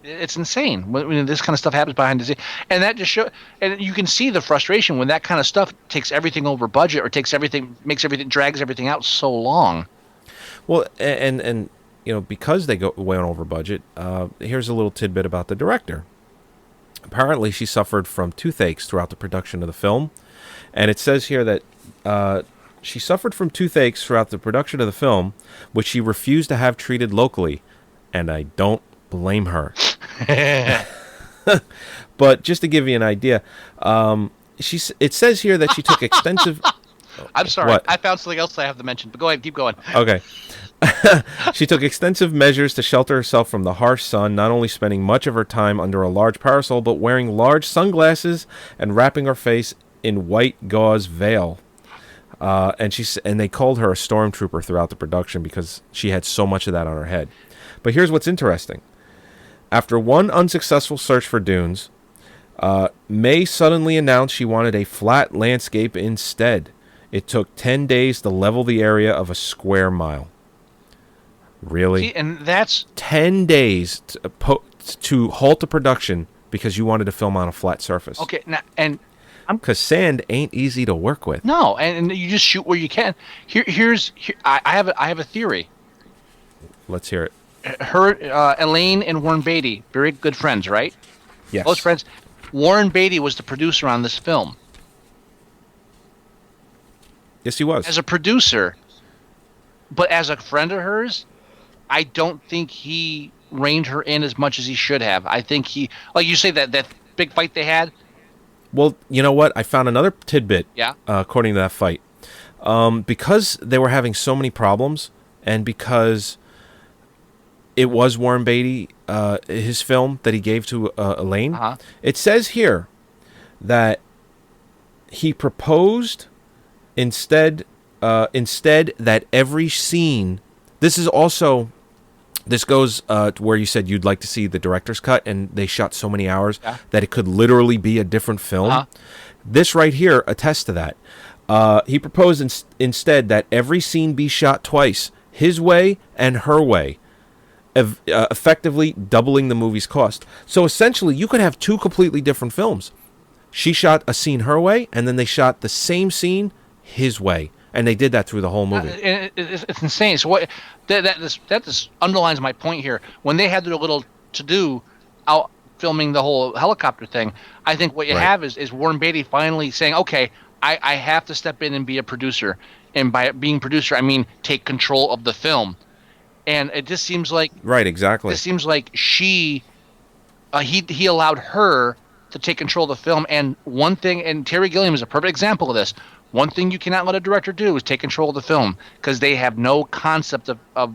[SPEAKER 4] It's insane when this kind of stuff happens behind the scenes, and that just show. And you can see the frustration when that kind of stuff takes everything over budget, or drags everything out so long.
[SPEAKER 3] Well, and you know, because they went over budget, here's a little tidbit about the director. Apparently, she suffered from toothaches throughout the production of the film, and it says here that she suffered from toothaches throughout the production of the film, which she refused to have treated locally, and I don't blame her. But just to give you an idea, it says here that she took extensive.
[SPEAKER 4] I'm sorry,
[SPEAKER 3] What?
[SPEAKER 4] I found something else I have to mention, but go ahead, keep going.
[SPEAKER 3] Okay. She took extensive measures to shelter herself from the harsh sun, not only spending much of her time under a large parasol, but wearing large sunglasses and wrapping her face in white gauze veil. And they called her a stormtrooper throughout the production because she had so much of that on her head. But here's what's interesting. After one unsuccessful search for dunes, May suddenly announced she wanted a flat landscape instead. It took 10 days to level the area of a square mile. Really?
[SPEAKER 4] See, and that's
[SPEAKER 3] 10 days to halt the production because you wanted to film on a flat surface.
[SPEAKER 4] okay. Now, and
[SPEAKER 3] Because sand ain't easy to work with.
[SPEAKER 4] no, and you just shoot where you can. I have a theory.
[SPEAKER 3] Let's hear it.
[SPEAKER 4] Her, Elaine and Warren Beatty, very good friends, right?
[SPEAKER 3] Yes.
[SPEAKER 4] Close friends. Warren Beatty was the producer on this film.
[SPEAKER 3] Yes, he was.
[SPEAKER 4] As a producer, but as a friend of hers, I don't think he reined her in as much as he should have. I think he, like you say, that big fight they had.
[SPEAKER 3] Well, you know what? I found another tidbit.
[SPEAKER 4] Yeah.
[SPEAKER 3] According to that fight, because they were having so many problems, and because it was Warren Beatty, his film that he gave to Elaine.
[SPEAKER 4] Uh-huh.
[SPEAKER 3] It says here that he proposed instead that every scene. This goes to where you said you'd like to see the director's cut, and they shot so many hours that it could literally be a different film.
[SPEAKER 4] Uh-huh.
[SPEAKER 3] This right here attests to that. He proposed instead that every scene be shot twice, his way and her way, effectively doubling the movie's cost. So essentially, you could have two completely different films. She shot a scene her way, and then they shot the same scene his way. And they did that through the whole movie.
[SPEAKER 4] It's insane. So what that just underlines my point here. When they had their little to-do out filming the whole helicopter thing, I think what you have is Warren Beatty finally saying, okay, I have to step in and be a producer. And by being producer, I mean take control of the film. And it just seems like...
[SPEAKER 3] Right, exactly.
[SPEAKER 4] It seems like he allowed her to take control of the film. And one thing, and Terry Gilliam is a perfect example of this, one thing you cannot let a director do is take control of the film because they have no concept of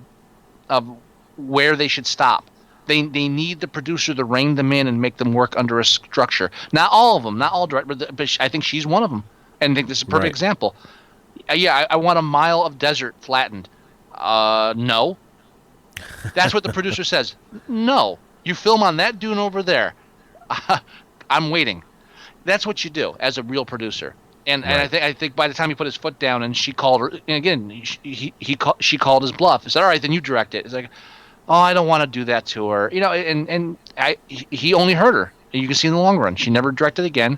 [SPEAKER 4] where they should stop. They need the producer to rein them in and make them work under a structure. Not all of them, not all directors, but I think she's one of them. And I think this is a perfect example. Yeah, I want a mile of desert flattened. No. That's what the producer says. No. You film on that dune over there. I'm waiting. That's what you do as a real producer. And I think by the time he put his foot down and she called her, and again, she called his bluff. He said, all right, then you direct it. It's like, oh, I don't want to do that to her. You know, and he only hurt her. You can see in the long run. She never directed again.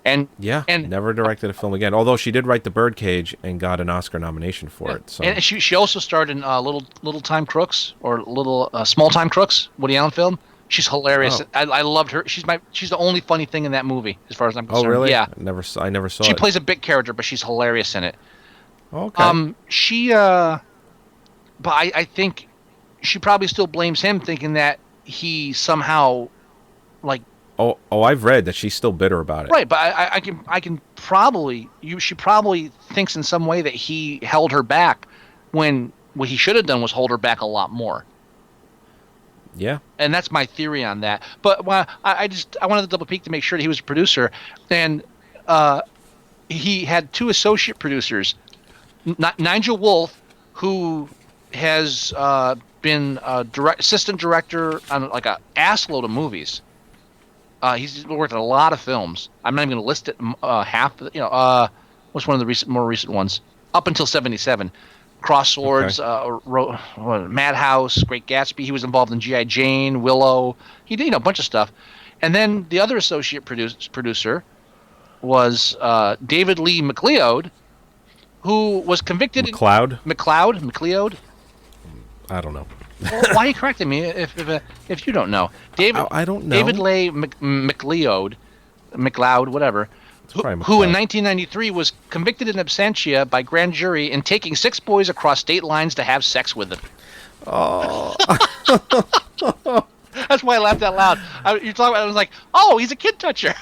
[SPEAKER 4] And
[SPEAKER 3] never directed a film again. Although she did write The Birdcage and got an Oscar nomination for it. So.
[SPEAKER 4] And she also starred in Little Time Crooks or Small Time Crooks, Woody Allen film. She's hilarious.
[SPEAKER 3] Oh.
[SPEAKER 4] I loved her. She's the only funny thing in that movie, as far as I'm concerned.
[SPEAKER 3] Oh, really?
[SPEAKER 4] Yeah.
[SPEAKER 3] I never saw it.
[SPEAKER 4] She plays a big character, but she's hilarious in it.
[SPEAKER 3] Okay.
[SPEAKER 4] But I think she probably still blames him, thinking that he somehow, like.
[SPEAKER 3] Oh, I've read that she's still bitter about it.
[SPEAKER 4] Right, but I can probably she probably thinks in some way that he held her back when what he should have done was hold her back a lot more.
[SPEAKER 3] Yeah.
[SPEAKER 4] And that's my theory on that. But I wanted to double peek to make sure that he was a producer. And he had two associate producers, Nigel Wolfe, who has been assistant director on like a assload of movies. He's worked on a lot of films. I'm not even going to list it. Half, what's one of the more recent ones? Up until '77, Crosswords, Madhouse, Great Gatsby. He was involved in G.I. Jane, Willow. He did a bunch of stuff. And then the other associate producer was David Lee McLeod, who was convicted. McLeod.
[SPEAKER 3] I don't know.
[SPEAKER 4] Well, why are you correcting me if you don't know?
[SPEAKER 3] I don't know.
[SPEAKER 4] David Lee McLeod, whatever. Who in 1993 was convicted in absentia by grand jury in taking 6 boys across state lines to have sex with them.
[SPEAKER 3] Oh.
[SPEAKER 4] That's why I laughed out loud. You're talking about. I was like, oh, he's a kid toucher.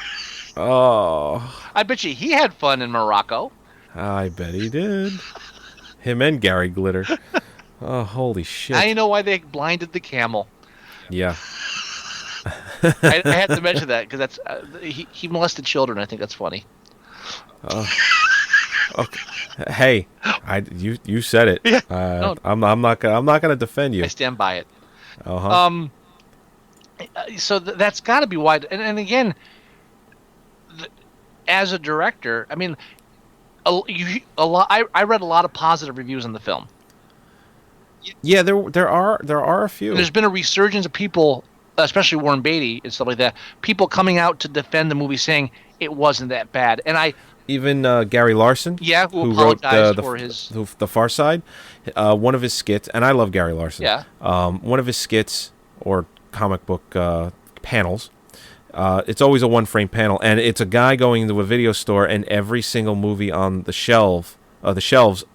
[SPEAKER 3] Oh.
[SPEAKER 4] I bet you he had fun in Morocco.
[SPEAKER 3] I bet he did. Him and Gary Glitter. Oh, holy shit!
[SPEAKER 4] Now you know why they blinded the camel.
[SPEAKER 3] Yeah.
[SPEAKER 4] I had to mention that because that's he molested children. I think that's funny.
[SPEAKER 3] Okay. Hey, you said it.
[SPEAKER 4] Yeah,
[SPEAKER 3] I'm not gonna defend you.
[SPEAKER 4] I stand by it.
[SPEAKER 3] Uh-huh.
[SPEAKER 4] So that's got to be why. And again, as a director, I mean, a lot. I read a lot of positive reviews on the film.
[SPEAKER 3] Yeah, there are a few.
[SPEAKER 4] There's been a resurgence of people, especially Warren Beatty and stuff like that. People coming out to defend the movie, saying it wasn't that bad. And
[SPEAKER 3] even Gary Larson,
[SPEAKER 4] who
[SPEAKER 3] wrote
[SPEAKER 4] the
[SPEAKER 3] Far Side, one of his skits, and I love Gary Larson.
[SPEAKER 4] Yeah.
[SPEAKER 3] One of his skits or comic book panels. It's always a one-frame panel, and it's a guy going into a video store, and every single movie on the shelves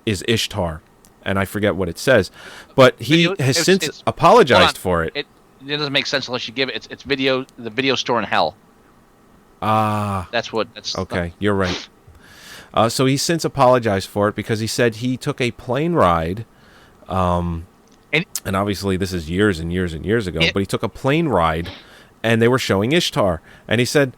[SPEAKER 3] is Ishtar. And I forget what it says, but he has since apologized for it.
[SPEAKER 4] It doesn't make sense unless you give it. It's the video store in hell. That's
[SPEAKER 3] okay. You're right. So he's since apologized for it because he said he took a plane ride, and obviously this is years and years and years ago. But he took a plane ride, and they were showing Ishtar, and he said,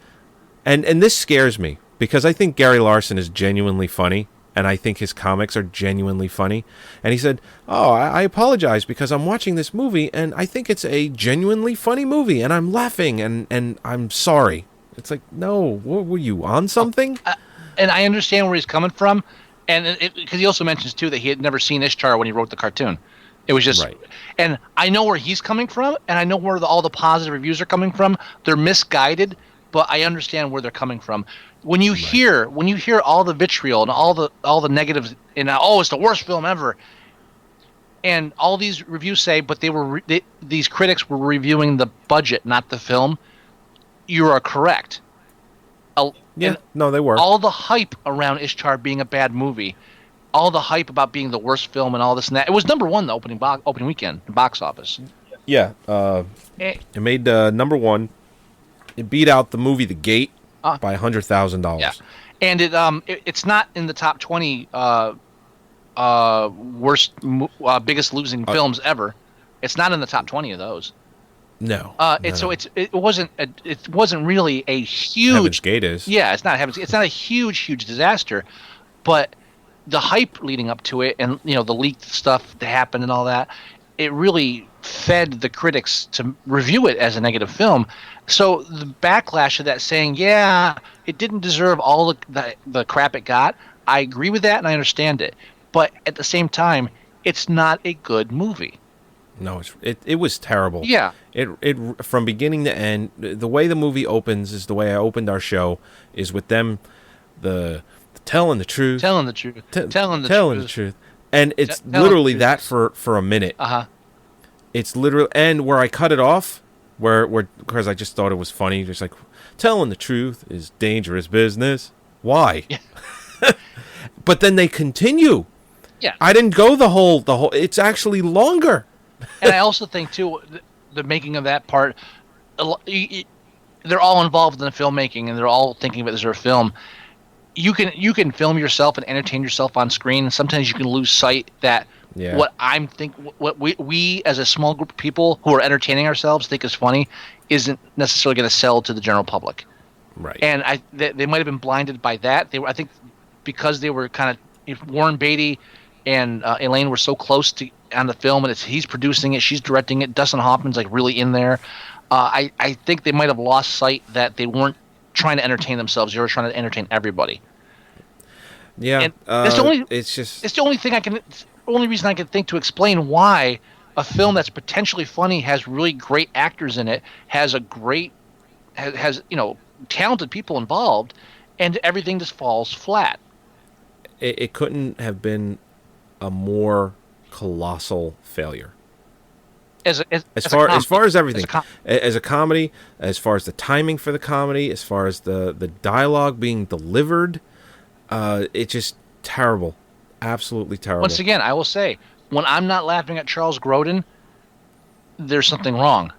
[SPEAKER 3] and this scares me because I think Gary Larson is genuinely funny. And I think his comics are genuinely funny. And he said, I apologize because I'm watching this movie and I think it's a genuinely funny movie and I'm laughing and I'm sorry. It's like, no, what, were you on something?
[SPEAKER 4] And I understand where he's coming from. And because he also mentions, too, that he had never seen Ishtar when he wrote the cartoon. It was just,
[SPEAKER 3] right.
[SPEAKER 4] And I know where he's coming from and I know where all the positive reviews are coming from. They're misguided, but I understand where they're coming from. When you hear all the vitriol and all the negatives and it's the worst film ever, and all these reviews say, but these critics were reviewing the budget, not the film. You are correct.
[SPEAKER 3] No, they were.
[SPEAKER 4] All the hype around Ishtar being a bad movie, all the hype about being the worst film and all this and that. It was number one the opening weekend, the box office.
[SPEAKER 3] Yeah, it made number one. It beat out the movie The Gate. By $100,000.
[SPEAKER 4] Yeah, and it's not in the top 20 biggest losing films ever. It's not in the top 20 of those.
[SPEAKER 3] No.
[SPEAKER 4] It wasn't really a huge.
[SPEAKER 3] Heaven's Gate is.
[SPEAKER 4] Yeah, it's not Heaven's Gate. It's not a huge disaster, but the hype leading up to it and the leaked stuff that happened and all that, it really fed the critics to review it as a negative film. So the backlash of that saying, yeah, it didn't deserve all the crap it got, I agree with that and I understand it. But at the same time, it's not a good movie.
[SPEAKER 3] No, it was terrible.
[SPEAKER 4] Yeah.
[SPEAKER 3] It from beginning to end, the way the movie opens is the way I opened our show, is with them telling the truth.
[SPEAKER 4] Telling the truth.
[SPEAKER 3] Telling the truth. And it's literally that for a minute.
[SPEAKER 4] Uh-huh.
[SPEAKER 3] It's literally, and where I cut it off, where because I just thought it was funny, just like, telling the truth is dangerous business. Why?
[SPEAKER 4] Yeah.
[SPEAKER 3] But then they continue.
[SPEAKER 4] Yeah.
[SPEAKER 3] I didn't go the whole. It's actually longer.
[SPEAKER 4] And I also think too, the making of that part, they're all involved in the filmmaking, and they're all thinking of it as a film. You can film yourself and entertain yourself on screen. Sometimes you can lose sight that. Yeah. What we as a small group of people who are entertaining ourselves think is funny isn't necessarily going to sell to the general public.
[SPEAKER 3] Right.
[SPEAKER 4] And they might have been blinded by that. I think because they were kind of, if Warren Beatty and Elaine were so close to on the film, and he's producing it, she's directing it. Dustin Hoffman's like really in there. I think they might have lost sight that they weren't trying to entertain themselves; they were trying to entertain everybody.
[SPEAKER 3] Yeah,
[SPEAKER 4] and that's the only.
[SPEAKER 3] It's just
[SPEAKER 4] it's the only thing only reason I can think to explain why a film that's potentially funny has really great actors in it, has talented people involved, and everything just falls flat.
[SPEAKER 3] It couldn't have been a more colossal failure. As far as everything, as a comedy, as far as the timing for the comedy, as far as the dialogue being delivered, it's just terrible, absolutely terrible.
[SPEAKER 4] Once again, I will say, when I'm not laughing at Charles Grodin, there's something wrong.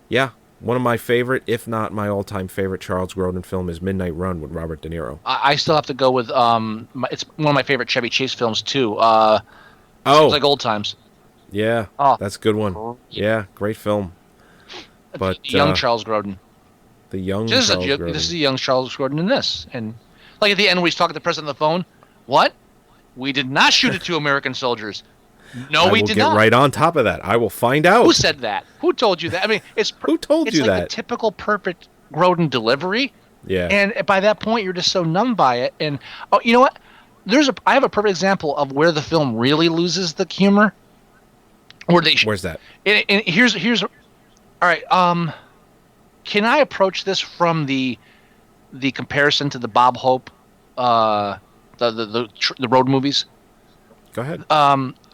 [SPEAKER 3] Yeah, one of my favorite, if not my all-time favorite Charles Grodin film is Midnight Run with Robert De Niro.
[SPEAKER 4] I still have to go with it's one of my favorite Chevy Chase films too. Seems Like Old Times.
[SPEAKER 3] Yeah, that's a good one. Yeah, great film. But
[SPEAKER 4] young Charles Grodin.
[SPEAKER 3] The young Charles Grodin.
[SPEAKER 4] This is a young Charles Grodin in this, and like at the end when he's talking to the president on the phone, what? We did not shoot at 2 American soldiers. No, we did not.
[SPEAKER 3] I will get right on top of that. I will find out.
[SPEAKER 4] Who said that? Who told you that? I mean,
[SPEAKER 3] who told you
[SPEAKER 4] that? It's like the typical perfect Grodin delivery.
[SPEAKER 3] Yeah.
[SPEAKER 4] And by that point, you're just so numb by it. And you know what? I have a perfect example of where the film really loses the humor. Where's
[SPEAKER 3] that?
[SPEAKER 4] And here's all right. Can I approach this from the comparison to the Bob Hope, the road movies?
[SPEAKER 3] Go ahead.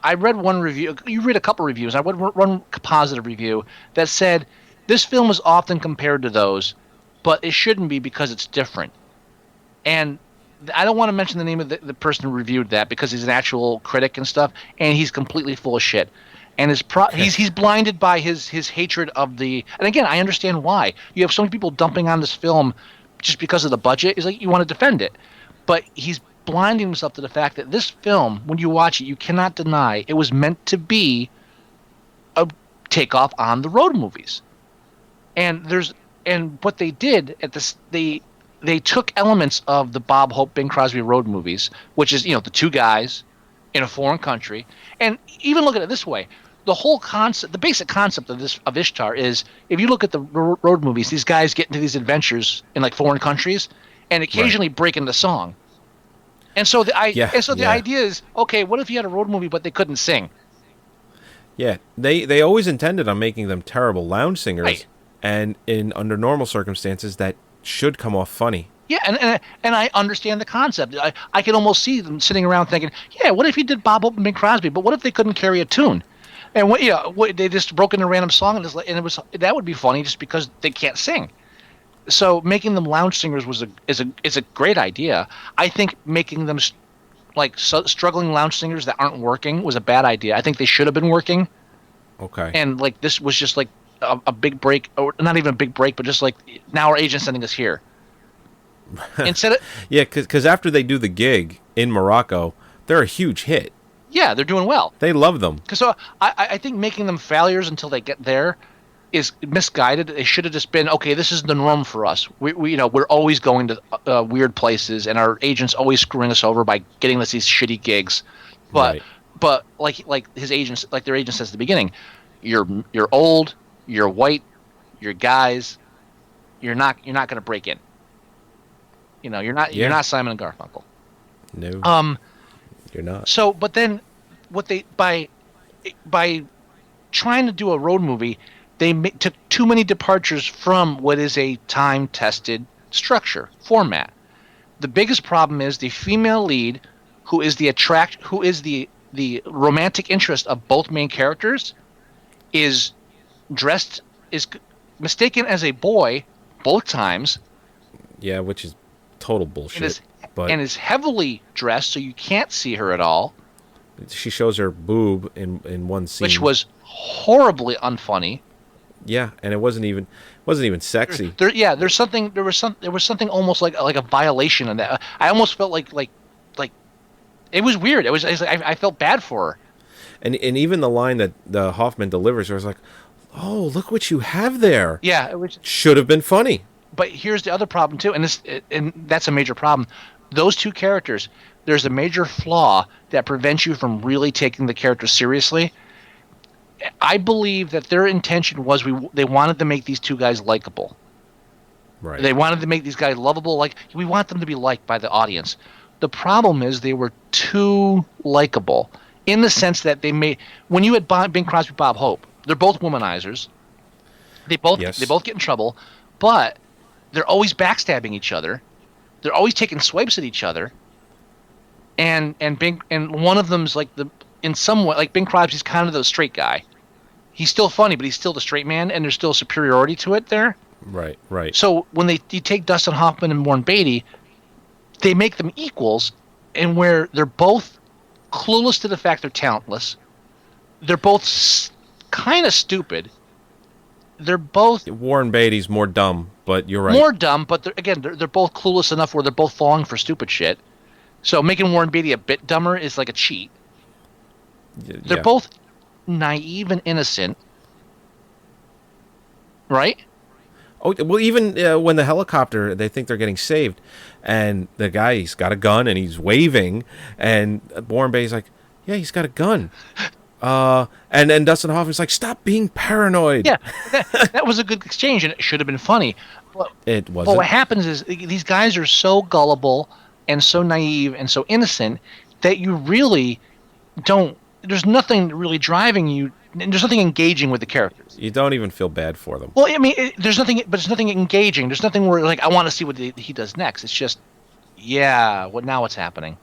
[SPEAKER 4] I read one review. You read a couple reviews. I read one positive review that said this film is often compared to those, but it shouldn't be because it's different. And I don't want to mention the name of the person who reviewed that because he's an actual critic and stuff, and he's completely full of shit. And he's blinded by his hatred of the. And again, I understand why. You have so many people dumping on this film just because of the budget. It's like you want to defend it, but he's blinding himself to the fact that this film, when you watch it, you cannot deny it was meant to be a takeoff on the road movies. And what they did at this, they took elements of the Bob Hope, Bing Crosby road movies, which is the 2 guys in a foreign country, and even look at it this way. The whole concept, the basic concept of Ishtar is, if you look at the road movies, these guys get into these adventures in like foreign countries, and occasionally break into song. And so the idea is, okay, what if you had a road movie but they couldn't sing?
[SPEAKER 3] Yeah, they always intended on making them terrible lounge singers, right. And under normal circumstances that should come off funny.
[SPEAKER 4] Yeah, and I understand the concept. I can almost see them sitting around thinking, yeah, what if you did Bob Hope and Bing Crosby, but what if they couldn't carry a tune? And they just broke into a random song, and that would be funny just because they can't sing. So making them lounge singers is a great idea. I think making them struggling lounge singers that aren't working was a bad idea. I think they should have been working.
[SPEAKER 3] Okay.
[SPEAKER 4] And like this was just like a big break, or not even a big break, but just like now our agent's sending us here. Instead of
[SPEAKER 3] because after they do the gig in Morocco, they're a huge hit.
[SPEAKER 4] Yeah, they're doing well.
[SPEAKER 3] They love them.
[SPEAKER 4] So I think making them failures until they get there is misguided. They should have just been, okay, this is the norm for us. We're always going to weird places, and our agent's always screwing us over by getting us these shitty gigs. But like his agents, like their agent says at the beginning, you're old, you're white, you're guys, you're not going to break in. You're not Simon and Garfunkel.
[SPEAKER 3] No. You're not.
[SPEAKER 4] So, but then, what they by trying to do a road movie, they took too many departures from what is a time-tested structure format. The biggest problem is the female lead, who is the romantic interest of both main characters, is mistaken as a boy both times.
[SPEAKER 3] Yeah, which is total bullshit.
[SPEAKER 4] And is heavily dressed, so you can't see her at all.
[SPEAKER 3] She shows her boob in one scene,
[SPEAKER 4] which was horribly unfunny.
[SPEAKER 3] Yeah, and it wasn't even sexy.
[SPEAKER 4] There was something almost like a violation in that. I almost felt like it was weird. It was like I felt bad for her.
[SPEAKER 3] And even the line that the Hoffman delivers, I was like, "Oh, look what you have there."
[SPEAKER 4] Yeah, it
[SPEAKER 3] should have been funny.
[SPEAKER 4] But here's the other problem too, and that's a major problem. those two characters, there's a major flaw that prevents you from really taking the character seriously. I believe that their intention was they wanted to make these two guys likable.
[SPEAKER 3] Right.
[SPEAKER 4] They wanted to make these guys lovable. Like, we want them to be liked by the audience. The problem is they were too likable in the sense that when you had Bing Crosby, Bob Hope, they're both womanizers. They both get in trouble, but they're always backstabbing each other. They're always taking swipes at each other. And one of them's like in some way, like Bing Crosby's kind of the straight guy. He's still funny, but he's still the straight man, and there's still superiority to it there.
[SPEAKER 3] Right, right.
[SPEAKER 4] So when you take Dustin Hoffman and Warren Beatty, they make them equals, and where they're both clueless to the fact they're talentless. They're both kind of stupid. They're both
[SPEAKER 3] Warren Beatty's more dumb, but you're right.
[SPEAKER 4] More dumb, but they're both clueless enough where they're both falling for stupid shit. So making Warren Beatty a bit dumber is like a cheat. They're both naive and innocent, right?
[SPEAKER 3] Oh, well, even when the helicopter, they think they're getting saved, and the guy, he's got a gun, and he's waving, and Warren Beatty's like, yeah, he's got a gun. And then Dustin Hoffman's like, stop being paranoid.
[SPEAKER 4] Yeah, that was a good exchange, and it should have been funny. But,
[SPEAKER 3] it wasn't.
[SPEAKER 4] But what happens is these guys are so gullible and so naive and so innocent that you really don't, there's nothing really driving you, and there's nothing engaging with the characters.
[SPEAKER 3] You don't even feel bad for them.
[SPEAKER 4] Well, I mean, there's nothing engaging. There's nothing where, like, I want to see what he does next. It's just, now what's happening?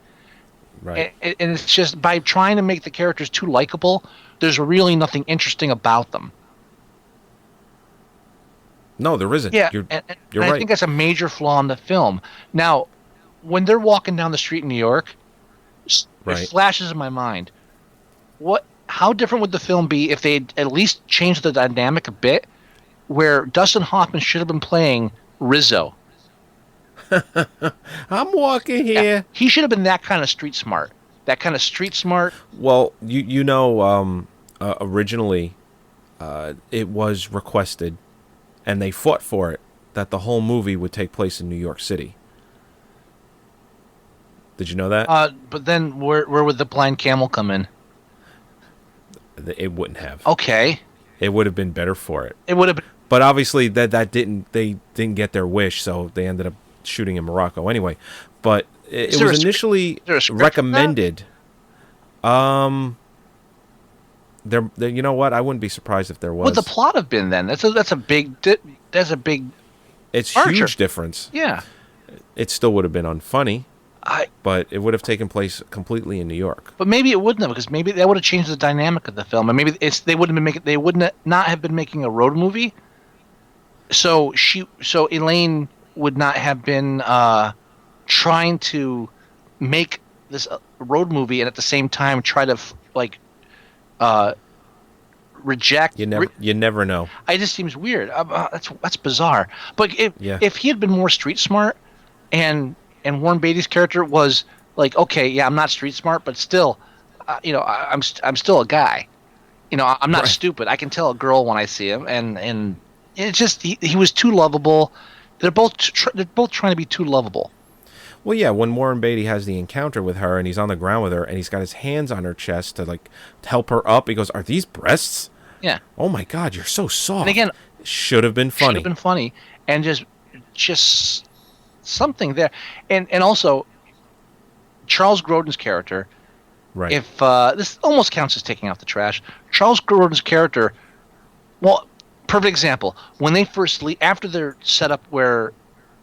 [SPEAKER 3] Right.
[SPEAKER 4] And it's just, by trying to make the characters too likable, there's really nothing interesting about them.
[SPEAKER 3] No, there isn't.
[SPEAKER 4] Yeah,
[SPEAKER 3] you're
[SPEAKER 4] right.
[SPEAKER 3] I
[SPEAKER 4] think that's a major flaw in the film. Now, when they're walking down the street in New York, it flashes in my mind. How different would the film be if they at least changed the dynamic a bit, where Dustin Hoffman should have been playing Rizzo?
[SPEAKER 3] I'm walking here.
[SPEAKER 4] Yeah, he should have been that kind of street smart. Well,
[SPEAKER 3] originally, it was requested, and they fought for it, that the whole movie would take place in New York City. Did you know that?
[SPEAKER 4] But then where would the blind camel come in?
[SPEAKER 3] It wouldn't have.
[SPEAKER 4] Okay.
[SPEAKER 3] It would have been better for it.
[SPEAKER 4] It would have been.
[SPEAKER 3] But obviously they didn't get their wish, so they ended up shooting in Morocco anyway. But it was initially recommended. You know what? I wouldn't be surprised if there was.
[SPEAKER 4] What would the plot have been then? That's a big.
[SPEAKER 3] It's
[SPEAKER 4] departure.
[SPEAKER 3] Huge difference.
[SPEAKER 4] Yeah.
[SPEAKER 3] It still would have been unfunny. But it would have taken place completely in New York.
[SPEAKER 4] But maybe it wouldn't have, because maybe that would have changed the dynamic of the film, and maybe they wouldn't not have been making a road movie. So Elaine would not have been trying to make this road movie, and at the same time try to reject.
[SPEAKER 3] You never know.
[SPEAKER 4] It just seems weird. That's bizarre. But if he had been more street smart, and Warren Beatty's character was like, okay, yeah, I'm not street smart, but still, I'm still a guy. I'm not stupid. I can tell a girl when I see him, and it's just he was too lovable. They're both trying to be too lovable.
[SPEAKER 3] Well, yeah, when Warren Beatty has the encounter with her, and he's on the ground with her, and he's got his hands on her chest to help her up, he goes, "Are these breasts?"
[SPEAKER 4] Yeah.
[SPEAKER 3] Oh my God, you're so soft.
[SPEAKER 4] And again,
[SPEAKER 3] should have been funny.
[SPEAKER 4] And just something there, and also Charles Grodin's character.
[SPEAKER 3] Right.
[SPEAKER 4] If this almost counts as taking out the trash, Charles Grodin's character. Well, perfect example. When they first leave, after they're set up where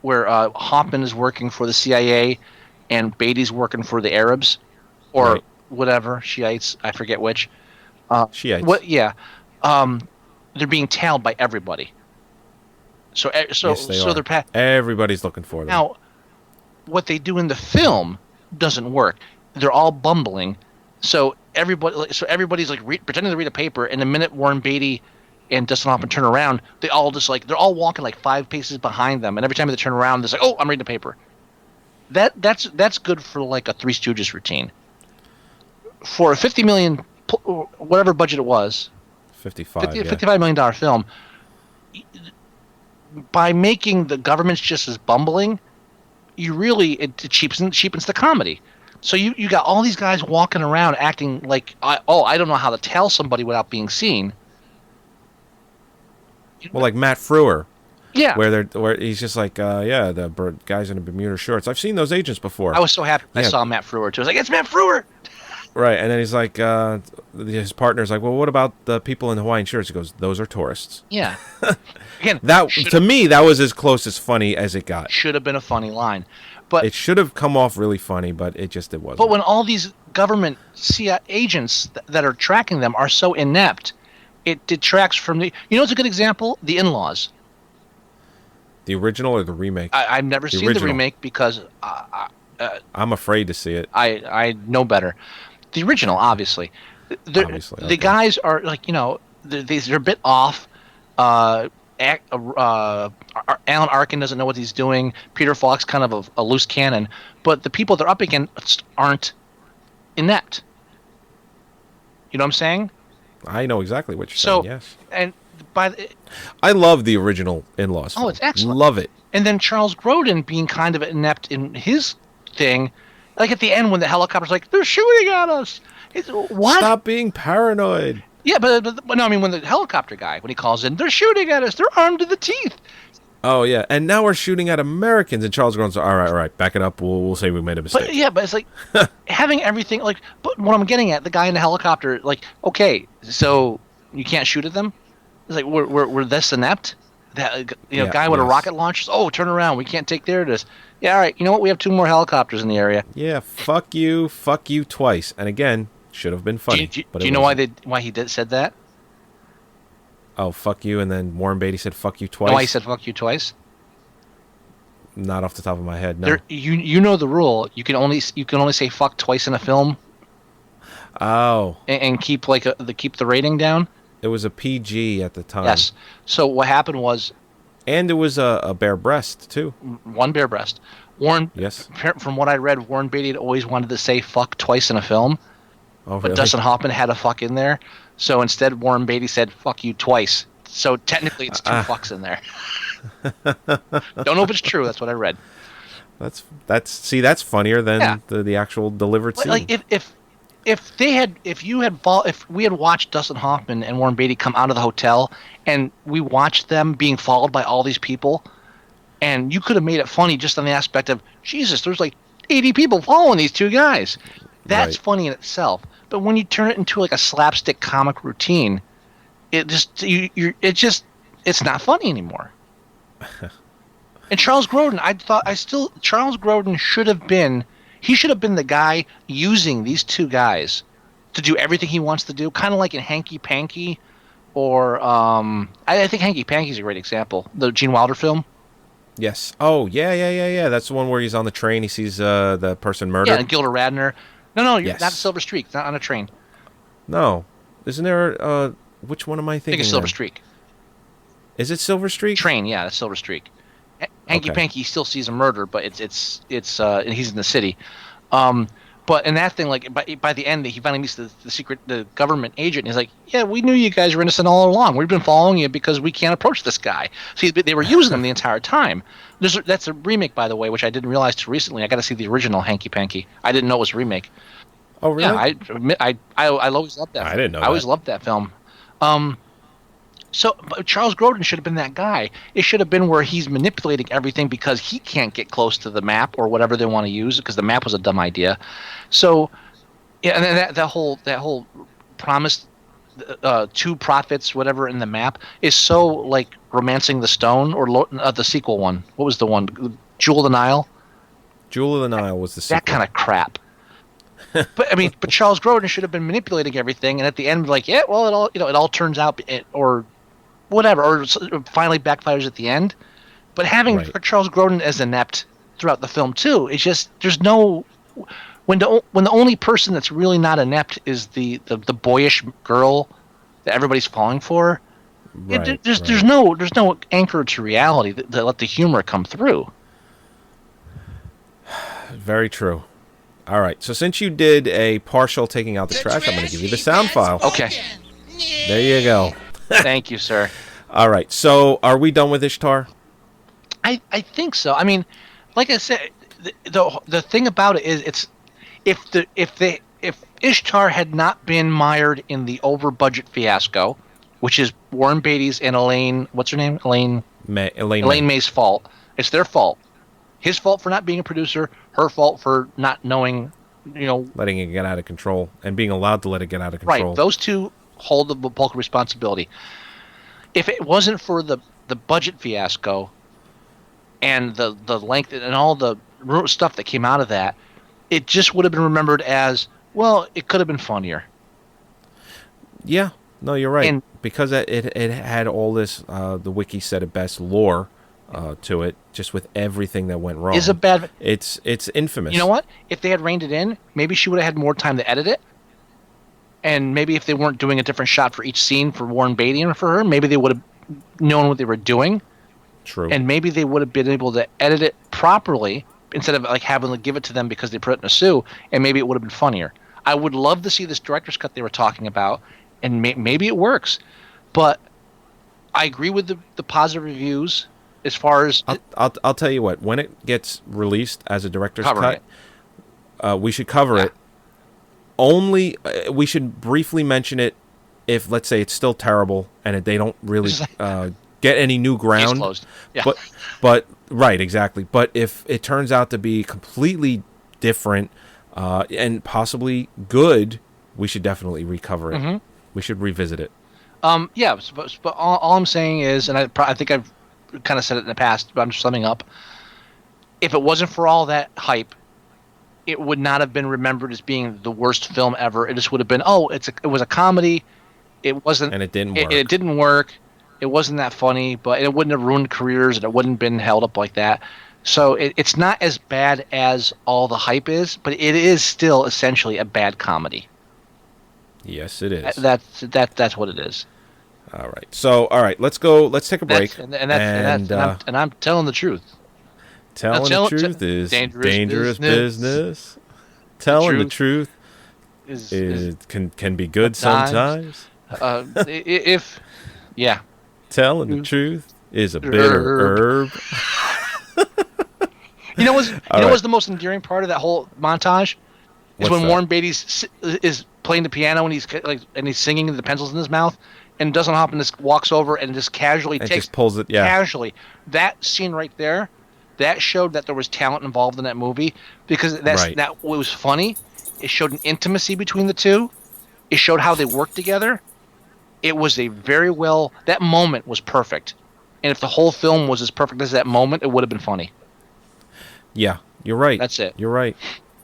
[SPEAKER 4] Hoffman is working for the CIA, and Beatty's working for the Arabs, or whatever, Shiites. I forget which.
[SPEAKER 3] Shiites.
[SPEAKER 4] What? Yeah. They're being tailed by everybody. So
[SPEAKER 3] everybody's looking for them.
[SPEAKER 4] Now, what they do in the film doesn't work. They're all bumbling. So everybody's pretending to read a paper, and the minute Warren Beatty and Dustin Hoffman turn around, they're all walking 5 paces behind them, and every time they turn around, they're like, "Oh, I'm reading a paper." That's good for a Three Stooges routine. For a $50 million, whatever budget it was, $55 million film. By making the governments just as bumbling, it cheapens the comedy. So you got all these guys walking around acting like, I don't know how to tell somebody without being seen.
[SPEAKER 3] Well, like Matt Frewer.
[SPEAKER 4] Yeah.
[SPEAKER 3] Where he's just like, the guys in the Bermuda shorts. I've seen those agents before.
[SPEAKER 4] I was so happy I saw Matt Frewer, too. I was like, it's Matt Frewer!
[SPEAKER 3] Right, and then he's like, his partner's like, well, what about the people in Hawaiian shirts? He goes, those are tourists.
[SPEAKER 4] Yeah. Again,
[SPEAKER 3] to me, that was as close as funny as it got.
[SPEAKER 4] Should have been a funny line. But
[SPEAKER 3] it should have come off really funny, but it wasn't.
[SPEAKER 4] But when all these government CIA agents that are tracking them are so inept, it detracts from the... You know what's a good example? The In-Laws.
[SPEAKER 3] The original or the remake?
[SPEAKER 4] I've never seen the remake because...
[SPEAKER 3] I'm afraid to see it.
[SPEAKER 4] I know better. The original, obviously. The guys are, like, they're a bit off. Alan Arkin doesn't know what he's doing. Peter Falk's kind of a loose cannon. But the people they're up against aren't inept. You know what I'm saying?
[SPEAKER 3] I know exactly what you're saying, yes.
[SPEAKER 4] And
[SPEAKER 3] I love the original In-Laws film.
[SPEAKER 4] Oh, it's excellent.
[SPEAKER 3] Love it.
[SPEAKER 4] And then Charles Grodin being kind of inept in his thing, like at the end when the helicopter's like, they're shooting at us. What?
[SPEAKER 3] Stop being paranoid.
[SPEAKER 4] Yeah, but no, I mean, when the helicopter guy, when he calls in, they're shooting at us. They're armed to the teeth.
[SPEAKER 3] Oh, yeah. And now we're shooting at Americans. And Charles Grodin's like, all right, back it up. We'll say we made a mistake.
[SPEAKER 4] But it's like having everything, like, but what I'm getting at, the guy in the helicopter, like, okay, so you can't shoot at them? It's like, we're this inept? That guy with a rocket launcher, oh, turn around. We can't take there it is. Yeah, all right. You know what? We have 2 more helicopters in the area.
[SPEAKER 3] Yeah, fuck you twice. And again, should have been funny.
[SPEAKER 4] Do you know why he said that?
[SPEAKER 3] Oh, fuck you, and then Warren Beatty said fuck you twice?
[SPEAKER 4] Know why he said fuck you twice?
[SPEAKER 3] Not off the top of my head, no.
[SPEAKER 4] You know the rule. You can only say fuck twice in a film.
[SPEAKER 3] Oh.
[SPEAKER 4] And keep keep the rating down.
[SPEAKER 3] It was a PG at the time.
[SPEAKER 4] Yes. So what happened was...
[SPEAKER 3] And it was a bare breast, too.
[SPEAKER 4] One bare breast. Yes. From what I read, Warren Beatty had always wanted to say fuck twice in a film.
[SPEAKER 3] Oh,
[SPEAKER 4] but
[SPEAKER 3] really?
[SPEAKER 4] Dustin Hoffman had a fuck in there. So instead, Warren Beatty said fuck you twice. So technically, it's 2 fucks in there. Don't know if it's true. That's what I read.
[SPEAKER 3] That's funnier than the actual delivered scene.
[SPEAKER 4] Like if we had watched Dustin Hoffman and Warren Beatty come out of the hotel and we watched them being followed by all these people, and you could have made it funny just on the aspect of, Jesus, there's like 80 people following these 2 guys. That's funny in itself. But when you turn it into like a slapstick comic routine, it's not funny anymore. And Charles Grodin, Charles Grodin should have been the guy using these 2 guys to do everything he wants to do, kind of like in Hanky Panky, or I think Hanky Panky is a great example, the Gene Wilder film.
[SPEAKER 3] Yes. Oh, yeah. That's the one where he's on the train. He sees the person murdered.
[SPEAKER 4] Yeah, and Gilda Radner. No, you're not Silver Streak. It's not on a train.
[SPEAKER 3] No. Isn't there... which one am I thinking?
[SPEAKER 4] I think it's Silver Streak.
[SPEAKER 3] Is it Silver Streak?
[SPEAKER 4] Train, yeah, that's Silver Streak. Hanky Panky still sees a murder, but it's and he's in the city. But in that thing, like by the end, he finally meets the government agent. And he's like, "Yeah, we knew you guys were innocent all along. We've been following you because we can't approach this guy." See, they were using him the entire time. That's a remake, by the way, which I didn't realize till recently. I got to see the original Hanky Panky. I didn't know it was a remake.
[SPEAKER 3] Oh, really?
[SPEAKER 4] Yeah, I always loved that.
[SPEAKER 3] I didn't know.
[SPEAKER 4] I always loved that film. So but Charles Grodin should have been that guy. It should have been where he's manipulating everything because he can't get close to the map or whatever they want to use, because the map was a dumb idea. So, yeah, and then that whole promised 2 prophets, whatever, in the map is so like Romancing the Stone or the sequel one. What was the one? Jewel of the Nile.
[SPEAKER 3] Jewel of the Nile was the sequel.
[SPEAKER 4] That kind of crap. But Charles Grodin should have been manipulating everything, and at the end, like, yeah, well, it all turns out, or whatever, or finally backfires at the end. But having Charles Grodin as inept throughout the film too, it's just there's no when the only person that's really not inept is the boyish girl that everybody's falling for. There's no anchor to reality that let the humor come through.
[SPEAKER 3] Very true. All right, so since you did a partial taking out the trash, I'm going to give you the sound file.
[SPEAKER 4] Okay.
[SPEAKER 3] There you go.
[SPEAKER 4] Thank you, sir.
[SPEAKER 3] All right, so are we done with Ishtar?
[SPEAKER 4] I think so. I mean, like I said, the thing about it is, it's if Ishtar had not been mired in the over budget fiasco, which is Warren Beatty's and Elaine, what's her name, Elaine May's fault. It's their fault. His fault for not being a producer. Her fault for not knowing,
[SPEAKER 3] letting it get out of control and being allowed to let it get out of control.
[SPEAKER 4] Right. Those two hold the bulk of responsibility. If it wasn't for the budget fiasco and the length and all the stuff that came out of that, it just would have been remembered as, well, it could have been funnier.
[SPEAKER 3] Yeah. No, you're right. Because it had all this, the wiki said it best, lore to it, just with everything that went wrong. It's infamous.
[SPEAKER 4] You know what? If they had reined it in, maybe she would have had more time to edit it. And maybe if they weren't doing a different shot for each scene for Warren Beatty and for her, maybe they would have known what they were doing.
[SPEAKER 3] True.
[SPEAKER 4] And maybe they would have been able to edit it properly instead of like having to give it to them because they put it in a sue, and maybe it would have been funnier. I would love to see this director's cut they were talking about, and maybe it works. But I agree with the positive reviews as far as...
[SPEAKER 3] I'll tell you what, when it gets released as a director's cut, we should cover it. Only we should briefly mention it if, let's say, it's still terrible and they don't really get any new ground.
[SPEAKER 4] Case closed. Yeah.
[SPEAKER 3] But right, exactly. But if it turns out to be completely different and possibly good, we should definitely recover it. Mm-hmm. We should revisit it.
[SPEAKER 4] Yeah, but all I'm saying is, and I think I've kind of said it in the past, but I'm just summing up. If it wasn't for all that hype, it would not have been remembered as being the worst film ever. It just would have been, it was a comedy. It wasn't,
[SPEAKER 3] and it didn't work.
[SPEAKER 4] It didn't work. It wasn't that funny, but it wouldn't have ruined careers, and it wouldn't have been held up like that. So it's not as bad as all the hype is, but it is still essentially a bad comedy.
[SPEAKER 3] Yes, it is.
[SPEAKER 4] That's what it is.
[SPEAKER 3] All right. So, let's go. Let's take a break.
[SPEAKER 4] And I'm telling the truth.
[SPEAKER 3] Telling the truth is dangerous business. Telling the truth can be good sometimes. Telling the truth is a bitter herb.
[SPEAKER 4] You know what's the most endearing part of that whole montage? Is when Warren Beatty is playing the piano and he's singing with the pencils in his mouth, and Dustin Hoffman just walks over and just casually
[SPEAKER 3] just pulls it. Yeah,
[SPEAKER 4] casually. That scene right there, that showed that there was talent involved in that movie, because that was funny. It showed an intimacy between the two. It showed how they worked together. It was that moment was perfect. And if the whole film was as perfect as that moment, it would have been funny.
[SPEAKER 3] Yeah, you're right.
[SPEAKER 4] That's it.
[SPEAKER 3] You're right.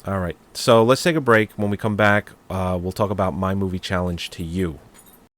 [SPEAKER 3] All right. So let's take a break. When we come back, we'll talk about my movie challenge to you.